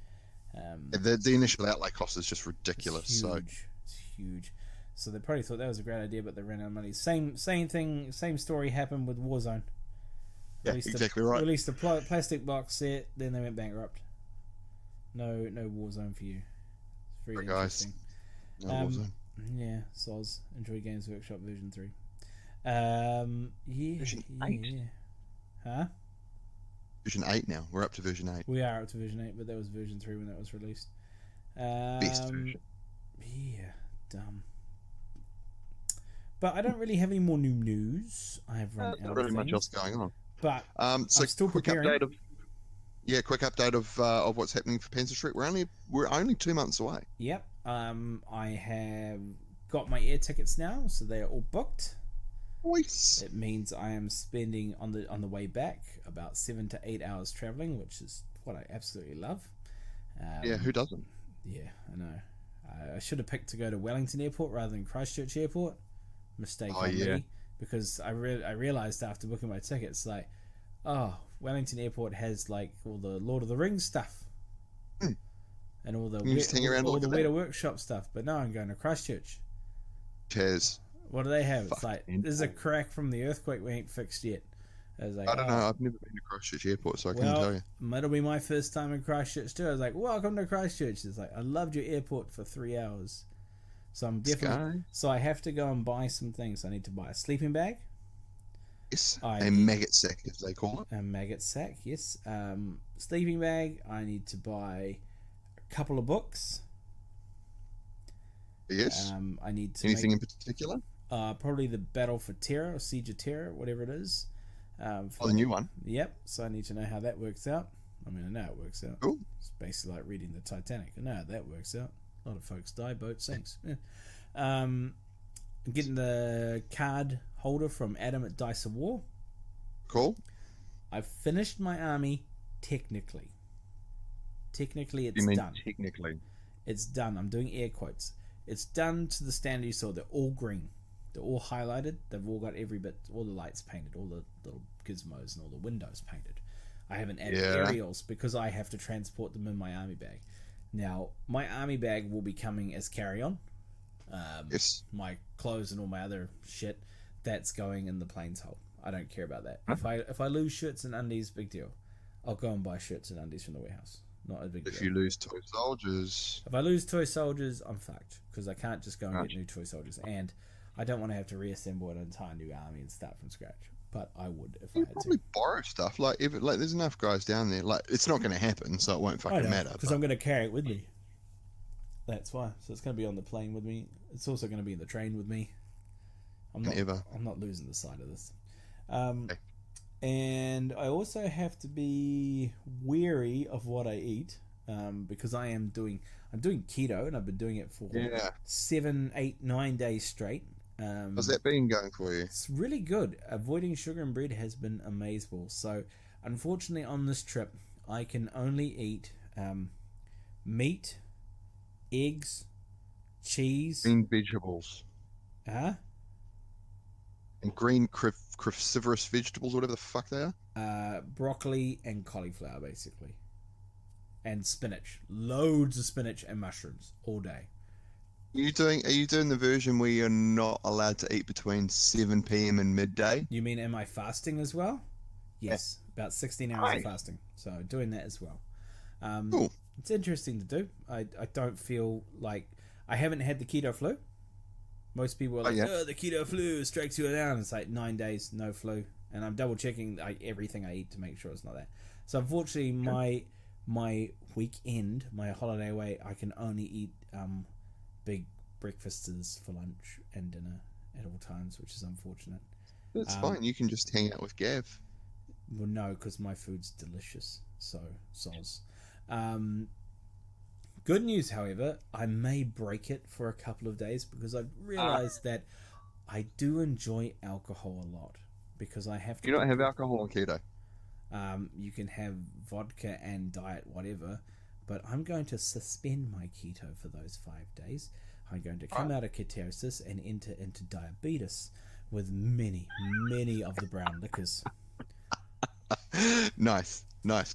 The initial outlay cost is just ridiculous. It's huge. So they probably thought that was a great idea, but they ran out of money. Same thing. Same story happened with Warzone. Yeah, exactly right. Released a plastic box set, then they went bankrupt. No Warzone for you. It's very interesting. Guys. No Warzone. Yeah, Soz. Enjoy Games Workshop version 3. Version 8. Yeah. Huh? Version 8 now. We're up to version 8. We are up to version 8, but that was version 3 when that was released. Best version. Yeah, dumb. But I don't really have any more new news. I have run out not really of much else going on. But so I'm still quick preparing. Quick update of what's happening for Pincer Street. We're only 2 months away. Yep. I have got my air tickets now, so they are all booked. Nice. It means I am spending on the way back about 7 to 8 hours traveling, which is what I absolutely love. Yeah, who doesn't? Yeah, I know. I should have picked to go to Wellington Airport rather than Christchurch Airport. Mistake on me, because I realized after booking my tickets, like, Wellington Airport has like all the Lord of the Rings stuff. and all the You just hang around all the looking at Weta Workshop stuff. But no, I'm going to Christchurch. Cheers. What do they have? It's Fuck, like man. there's a crack from the earthquake we ain't fixed yet. I was like, I don't know. I've never been to Christchurch Airport, so I couldn't tell you. It'll be my first time in Christchurch too. I was like, welcome to Christchurch. It's like, I loved your airport for 3 hours. So I'm definitely... So I have to go and buy some things. I need to buy a sleeping bag. Yes, a maggot sack, as they call it. A maggot sack, yes. Sleeping bag. I need to buy a couple of books. Yes. I need to Anything in particular? Probably the Battle for Terra, or Siege of Terra, whatever it is. The new one. Yep. So I need to know how that works out. I mean, I know it works out. Cool. It's basically like reading the Titanic. I know how that works out. A lot of folks die, boat sinks. Yeah. I'm getting the card holder from Adam at Dice of War. Cool. I've finished my army technically. Technically, it's you mean done. Technically. It's done. I'm doing air quotes. It's done to the standard you saw. They're all green. They're all highlighted. They've all got every bit, all the lights painted, all the little gizmos and all the windows painted. I haven't added aerials because I have to transport them in my army bag. Now, my army bag will be coming as carry-on. Yes. My clothes and all my other shit, that's going in the planes hold. I don't care about that. If I lose shirts and undies, big deal. I'll go and buy shirts and undies from the warehouse. Not a big deal. If you lose toy soldiers... If I lose toy soldiers, I'm fucked. Because I can't just go and get new toy soldiers. And I don't want to have to reassemble an entire new army and start from scratch. But I would if I had probably to. borrow stuff. Like, there's enough guys down there. Like, it's not going to happen, so it won't fucking matter. Because I'm going to carry it with me. That's why. So it's going to be on the plane with me. It's also going to be in the train with me. I'm not losing the sight of this. Okay. And I also have to be wary of what I eat because I'm doing keto, and I've been doing it for 7, 8, 9 days straight. How's that been going for you? It's really good. Avoiding sugar and bread has been amazing. So, unfortunately, on this trip, I can only eat meat, eggs, cheese, green vegetables. Huh? And green cruciferous vegetables, whatever the fuck they are. Broccoli and cauliflower, basically, and spinach. Loads of spinach and mushrooms all day. Are you doing the version where you're not allowed to eat between 7 p.m. and midday? You mean, am I fasting as well? Yes, about 16 hours of fasting. So doing that as well. Cool. It's interesting to do. I don't feel like I haven't had the keto flu. Most people are like, oh, the keto flu strikes you down. It's like 9 days, no flu. And I'm double checking everything I eat to make sure it's not that. So unfortunately, my weekend, my holiday away, I can only eat big breakfasts for lunch and dinner at all times, which is unfortunate. That's fine. You can just hang out with Gav. Well, no, because my food's delicious. So, soz. Good news, however, I may break it for a couple of days because I've realized that I do enjoy alcohol a lot because I have to... You don't have alcohol on keto? You can have vodka and diet whatever, but I'm going to suspend my keto for those 5 days. I'm going to come out of ketosis and enter into diabetes with many, many of the brown liquors. Nice.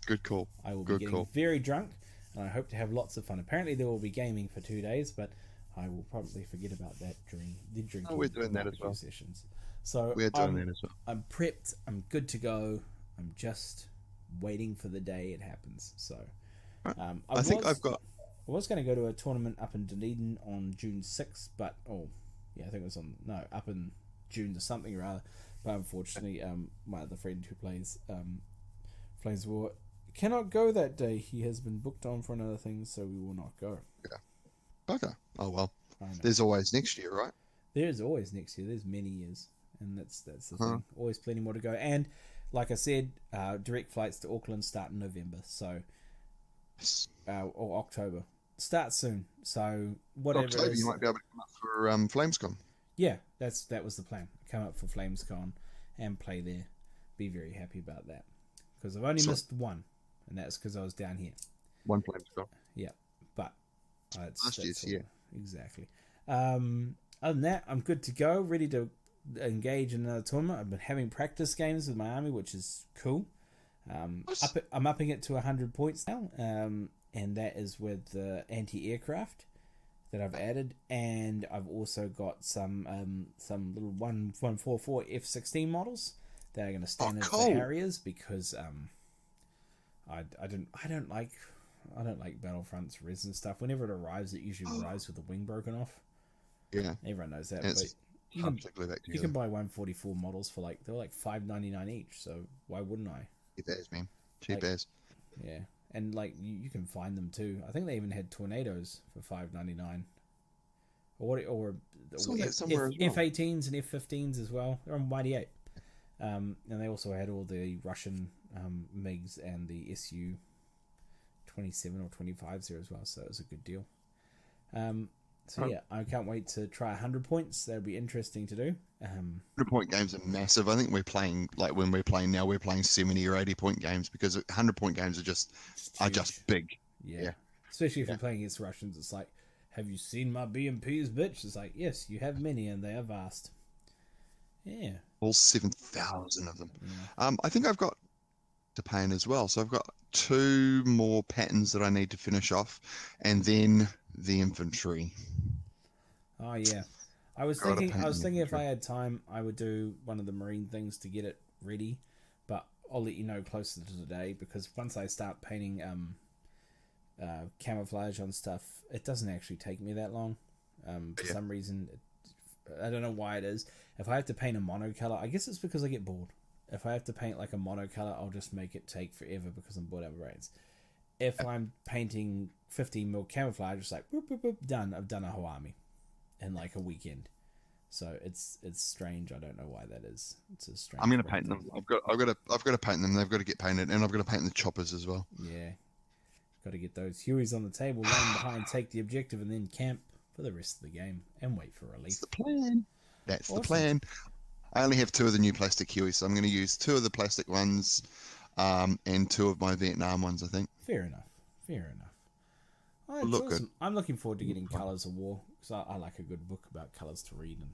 Good call. I will be getting very drunk, and I hope to have lots of fun. Apparently there will be gaming for 2 days, but I will probably forget about that during the drinking. Oh, we're doing that as well. Sessions. So we're doing that as well. I'm prepped. I'm good to go. I'm just waiting for the day it happens. So I was going to go to a tournament up in Dunedin on June 6th, but I think it was up in June or something or other. But unfortunately, my other friend who plays Flames War cannot go that day. He has been booked on for another thing, so we will not go. Yeah. Okay. Oh well. There's always next year, right? There's always next year. There's many years, and that's the thing. Always plenty more to go. And like I said, direct flights to Auckland start in November, so or October. Start soon. So whatever. October, you might be able to come up for Flamescon. Yeah, that was the plan. Come up for Flamescon and play there. Be very happy about that because I've only missed one, and that's because I was down here. One Flamescon. Yeah, but last year's here. Exactly. Other than that, I'm good to go, ready to engage in another tournament. I've been having practice games with my army, which is cool. I'm upping it to 100 points now, and that is with the anti-aircraft that I've added, and I've also got some little 144 F-16 models that are going to stand in for Harriers, because I don't like Battlefront's resin stuff. Whenever it arrives, it usually arrives with the wing broken off. Yeah, everyone knows that. And but you can buy 144 models for they're like $5.99 each. So why wouldn't I? Cheap as, man. Cheap as. Yeah, and you can find them too. I think they even had Tornadoes for $5.99. Or F-18s and F-15s as well. They're on YD8. And they also had all the Russian MiGs and the Su-27 or 25s there as well, so it was a good deal. Yeah, I can't wait to try 100 points. That'll be interesting to do. 100-point games are massive. I think we're playing, when we're playing now, we're playing 70 or 80-point games, because 100-point games are just big. Yeah. Especially if you're playing against Russians, it's like, have you seen my BMPs, bitch? It's like, yes, you have many, and they are vast. Yeah. All 7,000 of them. Yeah. I think I've got to paint as well. So I've got 2 more patterns that I need to finish off, and then the infantry. Oh yeah. I was thinking if I had time, I would do one of the marine things to get it ready, but I'll let you know closer to the day, because once I start painting camouflage on stuff, it doesn't actually take me that long. For some reason, I don't know why it is. If I have to paint a monocolor, I guess it's because I get bored. If I have to paint like a monocolor, I'll just make it take forever because I'm bored out of brains. If I'm painting 15mm camouflage, it's like boop, boop, boop, done. I've done a Hawami in like a weekend. So it's strange. I don't know why that is. It's a strange. I'm gonna paint them. I've got to paint them. They've got to get painted, and I've got to paint the choppers as well. Yeah, got to get those Hueys on the table, line behind, take the objective, and then camp for the rest of the game and wait for relief. That's the plan. That's awesome. The plan. I only have 2 of the new plastic Hueys, so I'm going to use 2 of the plastic ones, and 2 of my Vietnam ones, I think. Fair enough. Oh, look awesome. Good. I'm looking forward to getting Colours of War, because I like a good book about colours to read, and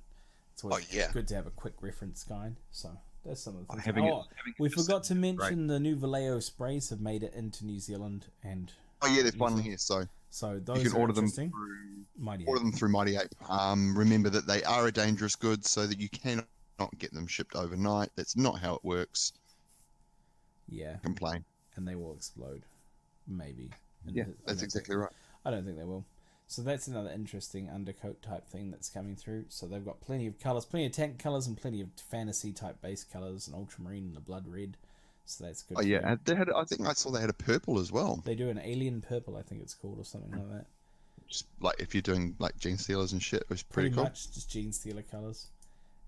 it's always good to have a quick reference guide. So that's some of the things. We forgot to mention the new Vallejo sprays have made it into New Zealand, and they're finally here. So those you can order them through Mighty Ape. Remember that they are a dangerous good, so that you cannot get them shipped overnight. That's not how it works. Yeah. Complain. And they will explode. Maybe. That's exactly right. I don't think they will. So that's another interesting undercoat type thing that's coming through. So they've got plenty of colours, plenty of tank colours, and plenty of fantasy type base colours, and ultramarine and the blood red. So that's good. Oh yeah, they had. I think I saw they had a purple as well. They do an alien purple, I think it's called, or something like that. Just like if you're doing like Gene Stealers and shit, it was pretty cool. Much just Gene Stealer colours.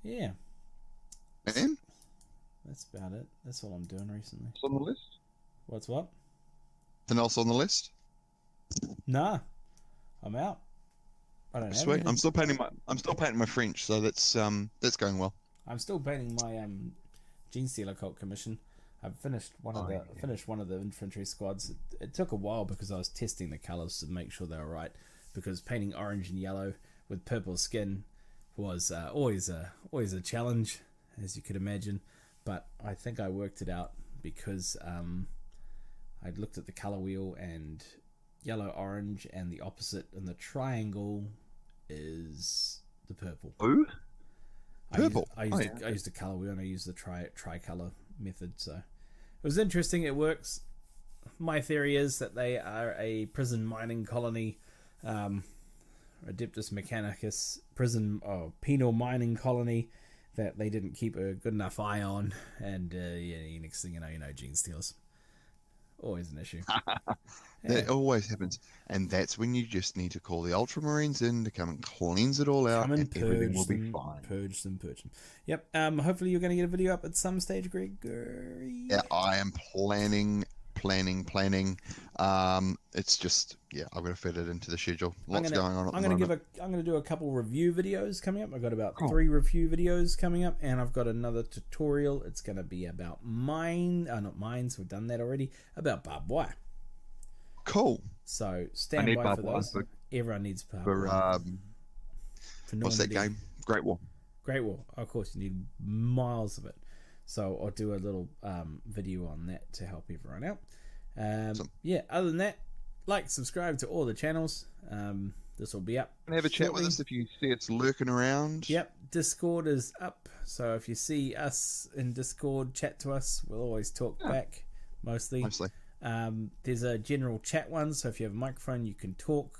Yeah. And that's about it. That's all I'm doing recently. What's on the list? What's what? Anything else on the list? Nah, I'm out. I don't know. Sweet. I'm still painting my French, so that's going well. I'm still painting my Gene Stealer cult commission. I've finished one of the infantry squads. It took a while because I was testing the colours to make sure they were right. Because painting orange and yellow with purple skin was always a challenge, as you could imagine. But I think I worked it out because I'd looked at the colour wheel, and yellow, orange, and the opposite in the triangle is the purple. Ooh. Purple. I used the colour wheel, and I used the tricolour method. So it was interesting. It works. My theory is that they are a prison mining colony, Adeptus Mechanicus penal mining colony that they didn't keep a good enough eye on, and next thing you know, Gene Stealers. Always an issue. That always happens, and that's when you just need to call the Ultramarines in to come and cleanse it all out, and everything will be fine. Purge them. Yep. Hopefully you're going to get a video up at some stage, Gregory. Yeah, I am planning. It's just I've got to fit it into the schedule. Lots going on. I'm going to do a couple review videos coming up. I've got about 3 review videos coming up, and I've got another tutorial. It's going to be about not mines. We've done that already. About barbed wire. Cool. So stand by for those. Everyone needs barbed wire. What's that game? Great War. Of course, you need miles of it. So I'll do a little video on that to help everyone out. Awesome. Yeah, other than that, like, subscribe to all the channels. This will be up. And have a chat with shortly. us if you see us lurking around. Yep, Discord is up. So if you see us in Discord, chat to us. We'll always talk back, mostly. There's a general chat one, so if you have a microphone, you can talk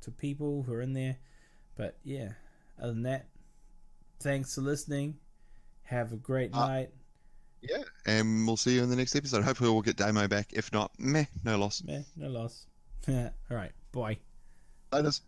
to people who are in there. But yeah, other than that, thanks for listening. Have a great night. Yeah, and we'll see you in the next episode. Hopefully we'll get Damo back. If not, no loss. No loss. All right, bye. Laters.